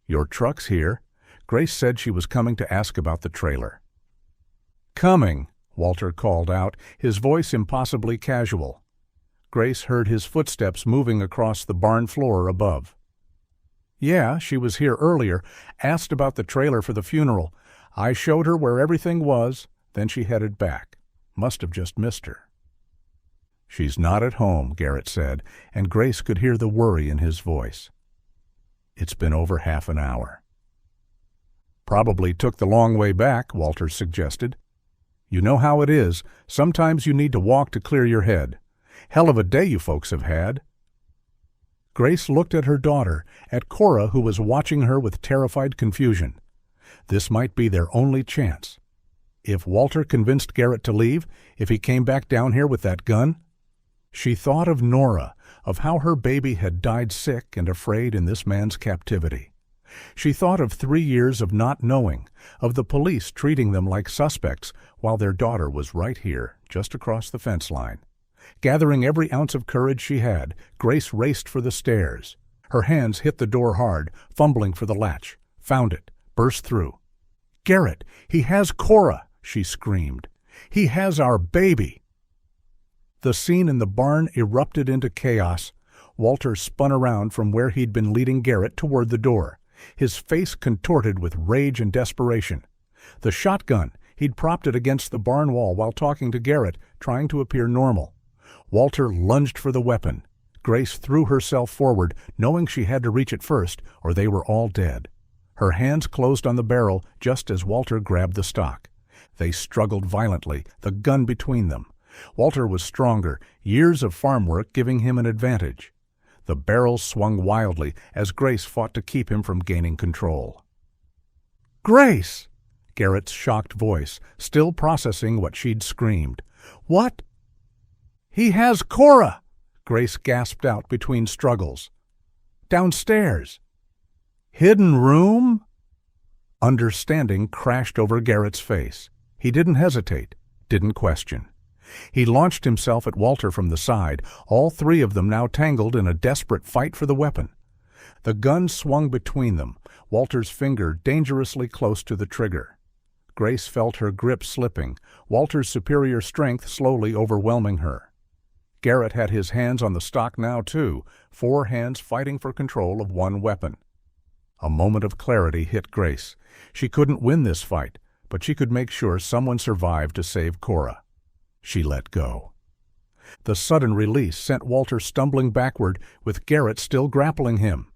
"Your truck's here." Grace said she was coming to ask about the trailer. "Coming," Walter called out, his voice impossibly casual. Grace heard his footsteps moving across the barn floor above. "Yeah, she was here earlier, asked about the trailer for the funeral. I showed her where everything was, then she headed back. Must have just missed her." "She's not at home," Garrett said, and Grace could hear the worry in his voice. "It's been over half an hour." "Probably took the long way back," Walter suggested. "You know how it is. Sometimes you need to walk to clear your head. Hell of a day you folks have had." Grace looked at her daughter, at Kora, who was watching her with terrified confusion. This might be their only chance. If Walter convinced Garrett to leave, if he came back down here with that gun? She thought of Nora, of how her baby had died sick and afraid in this man's captivity. She thought of 3 years of not knowing, of the police treating them like suspects while their daughter was right here, just across the fence line. Gathering every ounce of courage she had, Grace raced for the stairs. Her hands hit the door hard, fumbling for the latch. Found it, burst through. "Garrett, he has Kora!" she screamed. "He has our baby!" The scene in the barn erupted into chaos. Walter spun around from where he'd been leading Garrett toward the door, his face contorted with rage and desperation. The shotgun, he'd propped it against the barn wall while talking to Garrett, trying to appear normal. Walter lunged for the weapon. Grace threw herself forward, knowing she had to reach it first, or they were all dead. Her hands closed on the barrel just as Walter grabbed the stock. They struggled violently, the gun between them. Walter was stronger, years of farm work giving him an advantage. The barrel swung wildly as Grace fought to keep him from gaining control. "Grace!" Garrett's shocked voice, still processing what she'd screamed. "What?" "He has Kora!" Grace gasped out between struggles. "Downstairs." "Hidden room?" Understanding crashed over Garrett's face. He didn't hesitate, didn't question. He launched himself at Walter from the side, all 3 of them now tangled in a desperate fight for the weapon. The gun swung between them, Walter's finger dangerously close to the trigger. Grace felt her grip slipping, Walter's superior strength slowly overwhelming her. Garrett had his hands on the stock now, too, 4 hands fighting for control of one weapon. A moment of clarity hit Grace. She couldn't win this fight, but she could make sure someone survived to save Kora. She let go. The sudden release sent Walter stumbling backward, with Garrett still grappling him.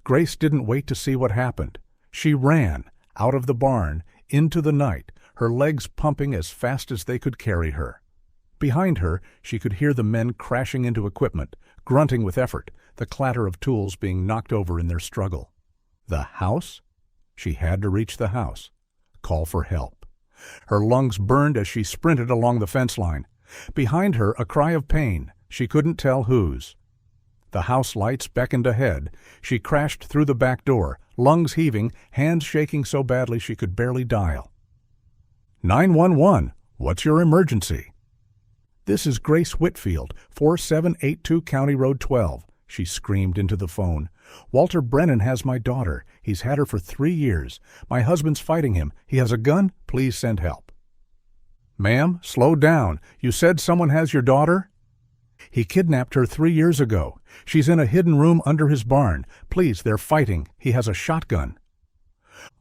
Grace didn't wait to see what happened. She ran, out of the barn, into the night, her legs pumping as fast as they could carry her. Behind her, she could hear the men crashing into equipment, grunting with effort, the clatter of tools being knocked over in their struggle. The house? She had to reach the house. Call for help. Her lungs burned as she sprinted along the fence line. Behind her, a cry of pain. She couldn't tell whose. The house lights beckoned ahead. She crashed through the back door, lungs heaving, hands shaking so badly she could barely dial. 911, what's your emergency? This is Grace Whitfield, 4782 County Road 12, she screamed into the phone. Walter Brennan has my daughter. He's had her for 3 years. My husband's fighting him. He has a gun. Please send help. Ma'am, slow down. You said someone has your daughter? He kidnapped her 3 years ago. She's in a hidden room under his barn. Please, they're fighting. He has a shotgun.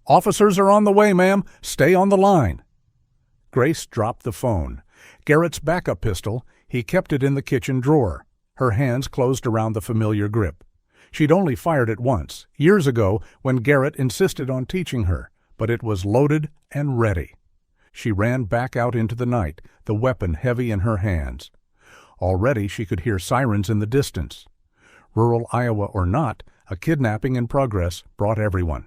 Officers are on the way, ma'am. Stay on the line. Grace dropped the phone. Garrett's backup pistol, he kept it in the kitchen drawer. Her hands closed around the familiar grip. She'd only fired it once, years ago, when Garrett insisted on teaching her, but it was loaded and ready. She ran back out into the night, the weapon heavy in her hands. Already she could hear sirens in the distance. Rural Iowa or not, a kidnapping in progress brought everyone.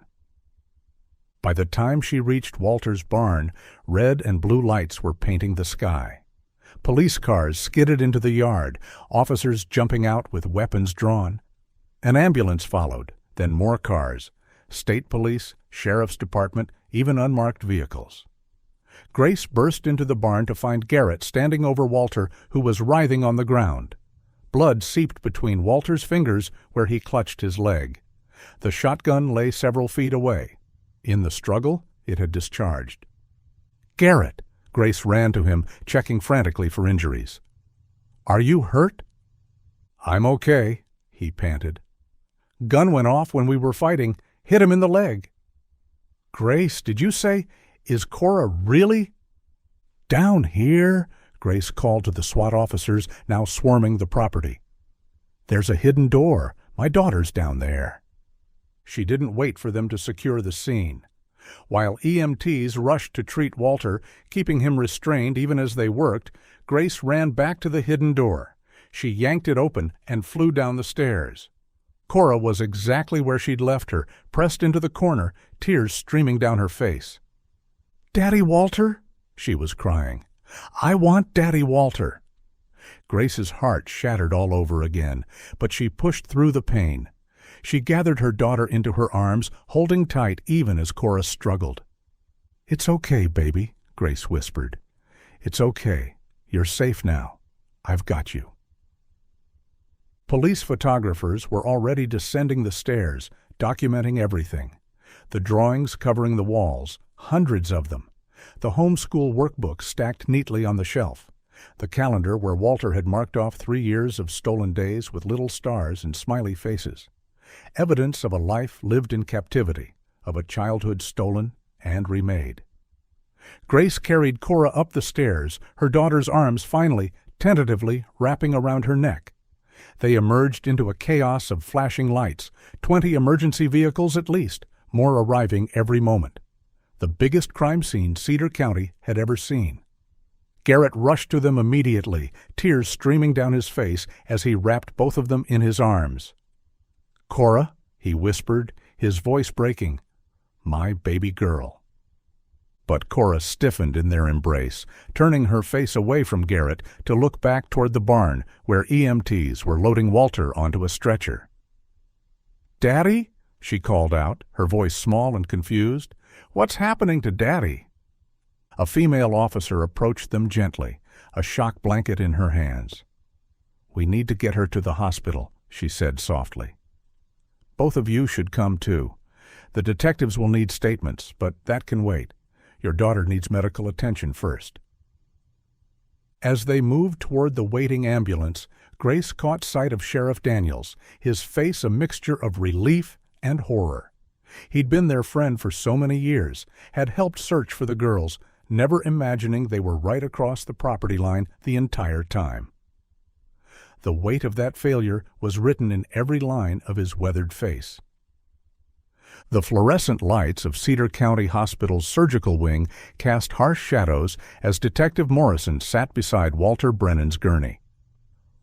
By the time she reached Walter's barn, red and blue lights were painting the sky. Police cars skidded into the yard, officers jumping out with weapons drawn. An ambulance followed, then more cars, state police, sheriff's department, even unmarked vehicles. Grace burst into the barn to find Garrett standing over Walter, who was writhing on the ground. Blood seeped between Walter's fingers where he clutched his leg. The shotgun lay several feet away. In the struggle, it had discharged. Garrett! Grace ran to him, checking frantically for injuries. Are you hurt? I'm okay, he panted. Gun went off when we were fighting, hit him in the leg. Grace, did you say, is Kora really? Down here, Grace called to the SWAT officers now swarming the property. There's a hidden door. My daughter's down there. She didn't wait for them to secure the scene. While EMTs rushed to treat Walter, keeping him restrained even as they worked, Grace ran back to the hidden door. She yanked it open and flew down the stairs. Kora was exactly where she'd left her, pressed into the corner, tears streaming down her face. Daddy Walter? She was crying. I want Daddy Walter. Grace's heart shattered all over again, but she pushed through the pain. She gathered her daughter into her arms, holding tight even as Kora struggled. It's okay, baby, Grace whispered. It's okay. You're safe now. I've got you. Police photographers were already descending the stairs, documenting everything. The drawings covering the walls, hundreds of them. The homeschool workbook stacked neatly on the shelf. The calendar where Walter had marked off 3 years of stolen days with little stars and smiley faces. Evidence of a life lived in captivity, of a childhood stolen and remade. Grace carried Kora up the stairs, her daughter's arms finally, tentatively wrapping around her neck. They emerged into a chaos of flashing lights, 20 emergency vehicles at least, more arriving every moment. The biggest crime scene Cedar County had ever seen. Garrett rushed to them immediately, tears streaming down his face as he wrapped both of them in his arms. Kora, he whispered, his voice breaking, my baby girl. But Kora stiffened in their embrace, turning her face away from Garrett to look back toward the barn where EMTs were loading Walter onto a stretcher. Daddy? She called out, her voice small and confused. What's happening to Daddy? A female officer approached them gently, a shock blanket in her hands. We need to get her to the hospital, she said softly. Both of you should come too. The detectives will need statements, but that can wait. Your daughter needs medical attention first." As they moved toward the waiting ambulance, Grace caught sight of Sheriff Daniels, his face a mixture of relief and horror. He'd been their friend for so many years, had helped search for the girls, never imagining they were right across the property line the entire time. The weight of that failure was written in every line of his weathered face. The fluorescent lights of Cedar County Hospital's surgical wing cast harsh shadows as Detective Morrison sat beside Walter Brennan's gurney.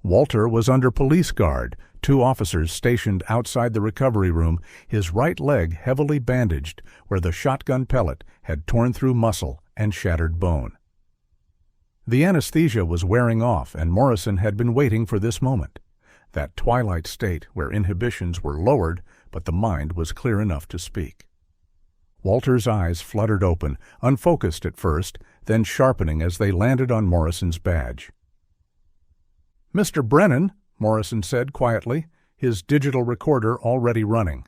Walter was under police guard, 2 officers stationed outside the recovery room, his right leg heavily bandaged where the shotgun pellet had torn through muscle and shattered bone. The anesthesia was wearing off, and Morrison had been waiting for this moment, that twilight state where inhibitions were lowered but the mind was clear enough to speak. Walter's eyes fluttered open, unfocused at first, then sharpening as they landed on Morrison's badge. "Mr. Brennan," Morrison said quietly, his digital recorder already running.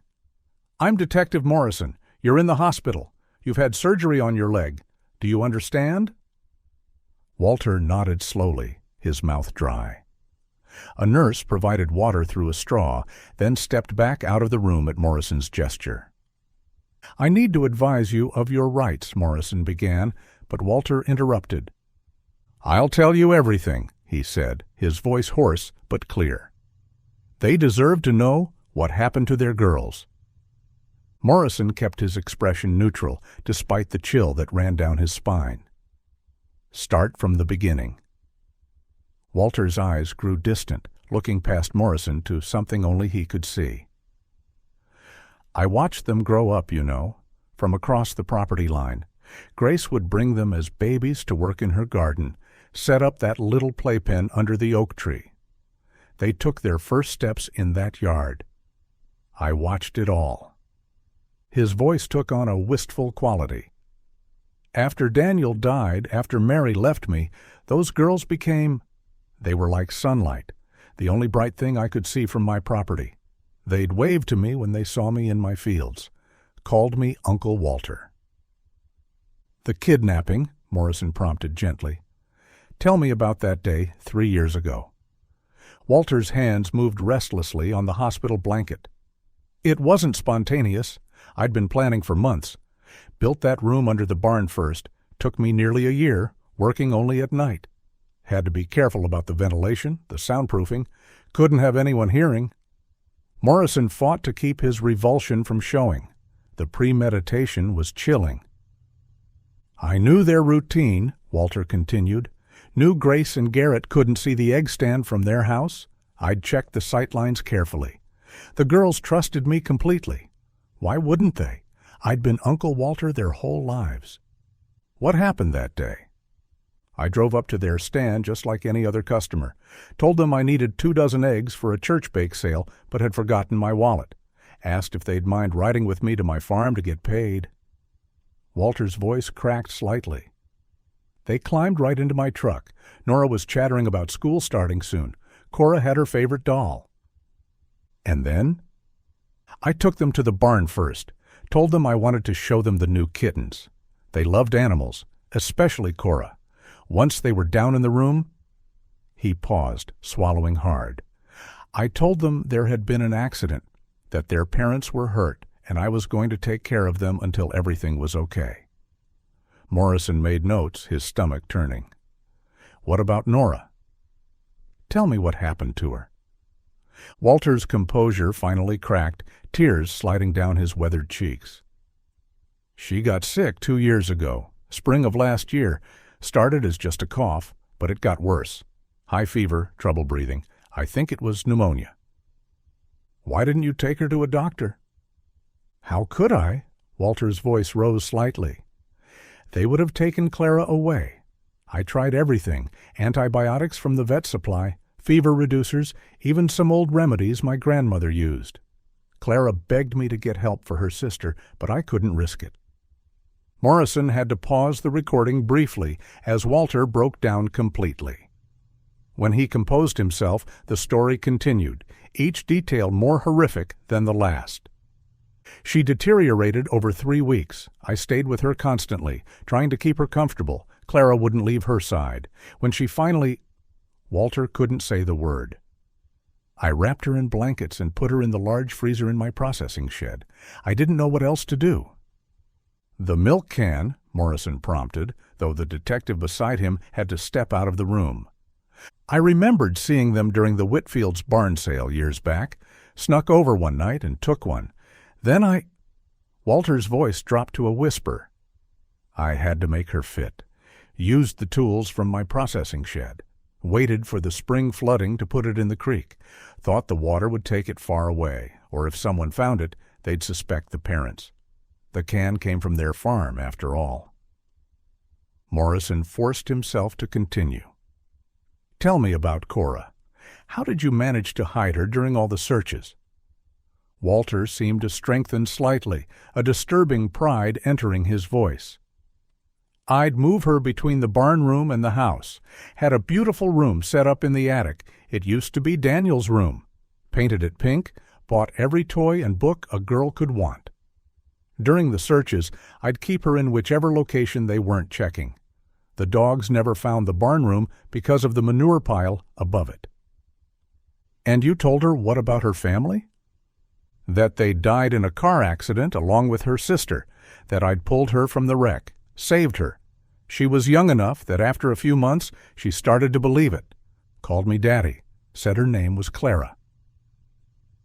"I'm Detective Morrison. You're in the hospital. You've had surgery on your leg. Do you understand?" Walter nodded slowly, his mouth dry. A nurse provided water through a straw, then stepped back out of the room at Morrison's gesture. "I need to advise you of your rights," Morrison began, but Walter interrupted. "I'll tell you everything," he said, his voice hoarse but clear. "They deserve to know what happened to their girls." Morrison kept his expression neutral, despite the chill that ran down his spine. "Start from the beginning." Walter's eyes grew distant, looking past Morrison to something only he could see. "I watched them grow up, you know, from across the property line. Grace would bring them as babies to work in her garden, set up that little playpen under the oak tree. They took their first steps in that yard. I watched it all." His voice took on a wistful quality. "After Daniel died, after Mary left me, those girls they were like sunlight, the only bright thing I could see from my property. They'd wave to me when they saw me in my fields, called me Uncle Walter." "The kidnapping," Morrison prompted gently. "Tell me about that day 3 years ago." Walter's hands moved restlessly on the hospital blanket. "It wasn't spontaneous. I'd been planning for months. Built that room under the barn first. Took me nearly a year, working only at night. Had to be careful about the ventilation, the soundproofing. Couldn't have anyone hearing." Morrison fought to keep his revulsion from showing. The premeditation was chilling. "I knew their routine," Walter continued. "Knew Grace and Garrett couldn't see the egg stand from their house. I'd checked the sightlines carefully. The girls trusted me completely. Why wouldn't they? I'd been Uncle Walter their whole lives." "What happened that day?" "I drove up to their stand just like any other customer. Told them I needed 24 eggs for a church bake sale, but had forgotten my wallet. Asked if they'd mind riding with me to my farm to get paid." Walter's voice cracked slightly. "They climbed right into my truck. Nora was chattering about school starting soon. Kora had her favorite doll." "And then?" "I took them to the barn first. Told them I wanted to show them the new kittens. They loved animals, especially Kora. Once they were down in the room—" He paused, swallowing hard. "I told them there had been an accident, that their parents were hurt, and I was going to take care of them until everything was okay." Morrison made notes, his stomach turning. "What about Nora?" "Tell me what happened to her." Walter's composure finally cracked, tears sliding down his weathered cheeks. "She got sick 2 years ago, spring of last year. Started as just a cough, but it got worse. High fever, trouble breathing. I think it was pneumonia." "Why didn't you take her to a doctor?" "How could I?" Walter's voice rose slightly. "They would have taken Clara away. I tried everything, antibiotics from the vet supply, fever reducers, even some old remedies my grandmother used. Clara begged me to get help for her sister, but I couldn't risk it." Morrison had to pause the recording briefly as Walter broke down completely. When he composed himself, the story continued, each detail more horrific than the last. She deteriorated over 3 weeks. I stayed with her constantly, trying to keep her comfortable. Klara wouldn't leave her side. When she finally... Walter couldn't say the word. I wrapped her in blankets and put her in the large freezer in my processing shed. I didn't know what else to do. "The milk can," Morrison prompted, though the detective beside him had to step out of the room. "I remembered seeing them during the Whitfield's barn sale years back. Snuck over one night and took one. Then I—" Walter's voice dropped to a whisper. "I had to make her fit. Used the tools from my processing shed. Waited for the spring flooding to put it in the creek. Thought the water would take it far away, or if someone found it, they'd suspect the parents. The can came from their farm, after all." Morrison forced himself to continue. "Tell me about Kora. How did you manage to hide her during all the searches?" Walter seemed to strengthen slightly, a disturbing pride entering his voice. "I'd move her between the barn room and the house. Had a beautiful room set up in the attic. It used to be Daniel's room. Painted it pink, bought every toy and book a girl could want. During the searches, I'd keep her in whichever location they weren't checking. The dogs never found the barn room because of the manure pile above it." "And you told her what about her family?" "That they died in a car accident along with her sister, that I'd pulled her from the wreck. Saved her. She was young enough that after a few months she started to believe it. Called me Daddy. Said her name was Klara."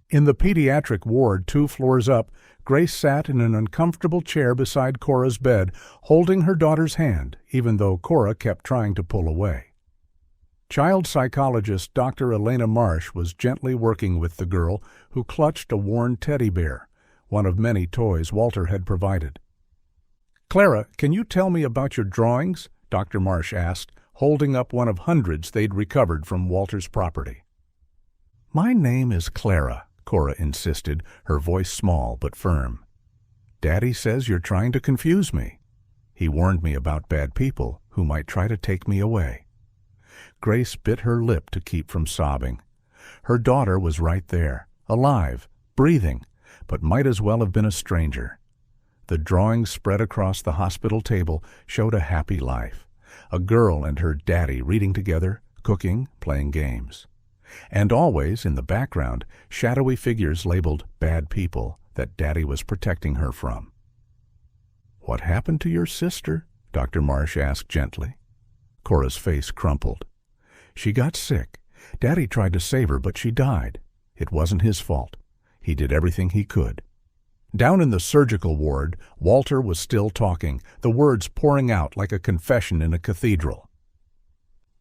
In the pediatric ward 2 floors up, Grace sat in an uncomfortable chair beside Kora's bed, holding her daughter's hand, even though Kora kept trying to pull away. Child psychologist Dr. Elena Marsh was gently working with the girl, who clutched a worn teddy bear, one of many toys Walter had provided. "Klara, can you tell me about your drawings?" Dr. Marsh asked, holding up one of hundreds they'd recovered from Walter's property. "My name is Klara," Kora insisted, her voice small but firm. "Daddy says you're trying to confuse me. He warned me about bad people who might try to take me away." Grace bit her lip to keep from sobbing. Her daughter was right there, alive, breathing, but might as well have been a stranger. The drawings spread across the hospital table showed a happy life. A girl and her daddy reading together, cooking, playing games. And always, in the background, shadowy figures labeled bad people that Daddy was protecting her from. "What happened to your sister?" Dr. Marsh asked gently. Kora's face crumpled. "She got sick. Daddy tried to save her, but she died. It wasn't his fault. He did everything he could." Down in the surgical ward, Walter was still talking, the words pouring out like a confession in a cathedral.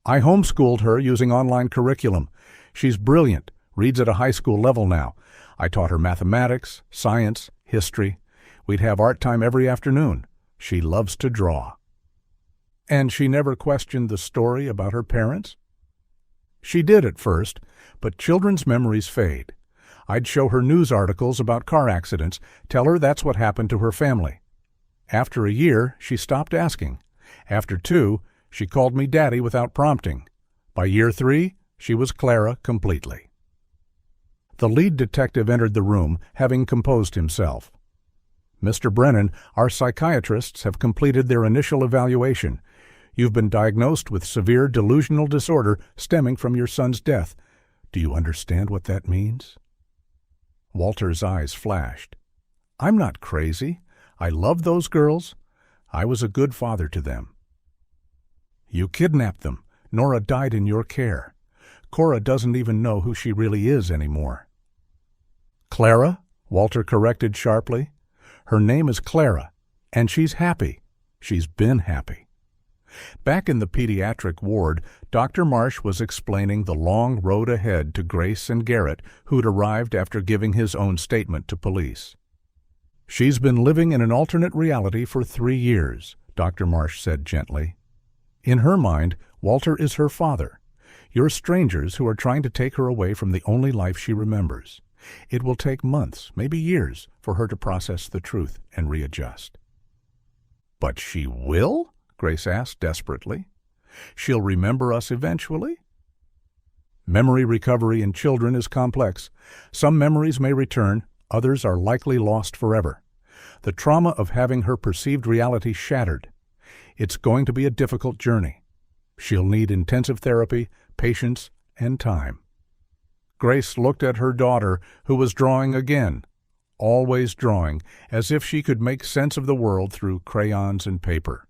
"I homeschooled her using online curriculum. She's brilliant, reads at a high school level now. I taught her mathematics, science, history. We'd have art time every afternoon. She loves to draw." "And she never questioned the story about her parents?" "She did at first, but children's memories fade. I'd show her news articles about car accidents, tell her that's what happened to her family. After a year, she stopped asking. After 2, she called me Daddy without prompting. By year 3, she was Klara completely." The lead detective entered the room, having composed himself. "Mr. Brennan, our psychiatrists have completed their initial evaluation. You've been diagnosed with severe delusional disorder stemming from your son's death. Do you understand what that means?" Walter's eyes flashed. "I'm not crazy. I love those girls. I was a good father to them." "You kidnapped them. Nora died in your care. Kora doesn't even know who she really is anymore." "Klara?" Walter corrected sharply. "Her name is Klara, and she's happy. She's been happy." Back in the pediatric ward, Dr. Marsh was explaining the long road ahead to Grace and Garrett, who'd arrived after giving his own statement to police. "She's been living in an alternate reality for 3 years, Dr. Marsh said gently. "In her mind, Walter is her father. You're strangers who are trying to take her away from the only life she remembers. It will take months, maybe years, for her to process the truth and readjust." "But she will?" Grace asked desperately. "She'll remember us eventually?" "Memory recovery in children is complex. Some memories may return, Others are likely lost forever. The trauma of having her perceived reality shattered. It's going to be a difficult journey. She'll need intensive therapy, patience, and time. Grace looked at her daughter, who was drawing again, always drawing, as if she could make sense of the world through crayons and paper.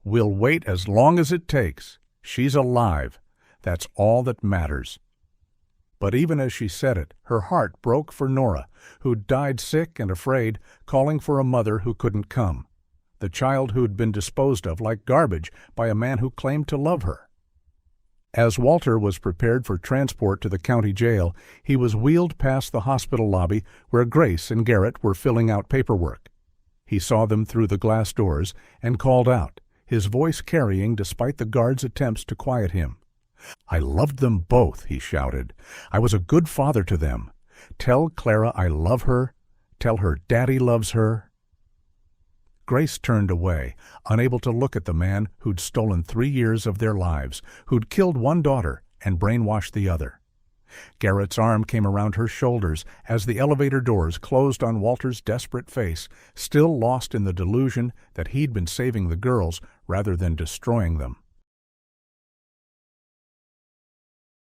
"We'll wait as long as it takes. She's alive. That's all that matters." But even as she said it, her heart broke for Nora, who'd died sick and afraid, calling for a mother who couldn't come. The child who'd been disposed of like garbage by a man who claimed to love her. As Walter was prepared for transport to the county jail, he was wheeled past the hospital lobby where Grace and Garrett were filling out paperwork. He saw them through the glass doors and called out, his voice carrying despite the guards' attempts to quiet him. "I loved them both," he shouted. "I was a good father to them. Tell Clara I love her. Tell her Daddy loves her." Grace turned away, unable to look at the man who'd stolen 3 years of their lives, who'd killed one daughter and brainwashed the other. Garrett's arm came around her shoulders as the elevator doors closed on Walter's desperate face, still lost in the delusion that he'd been saving the girls rather than destroying them.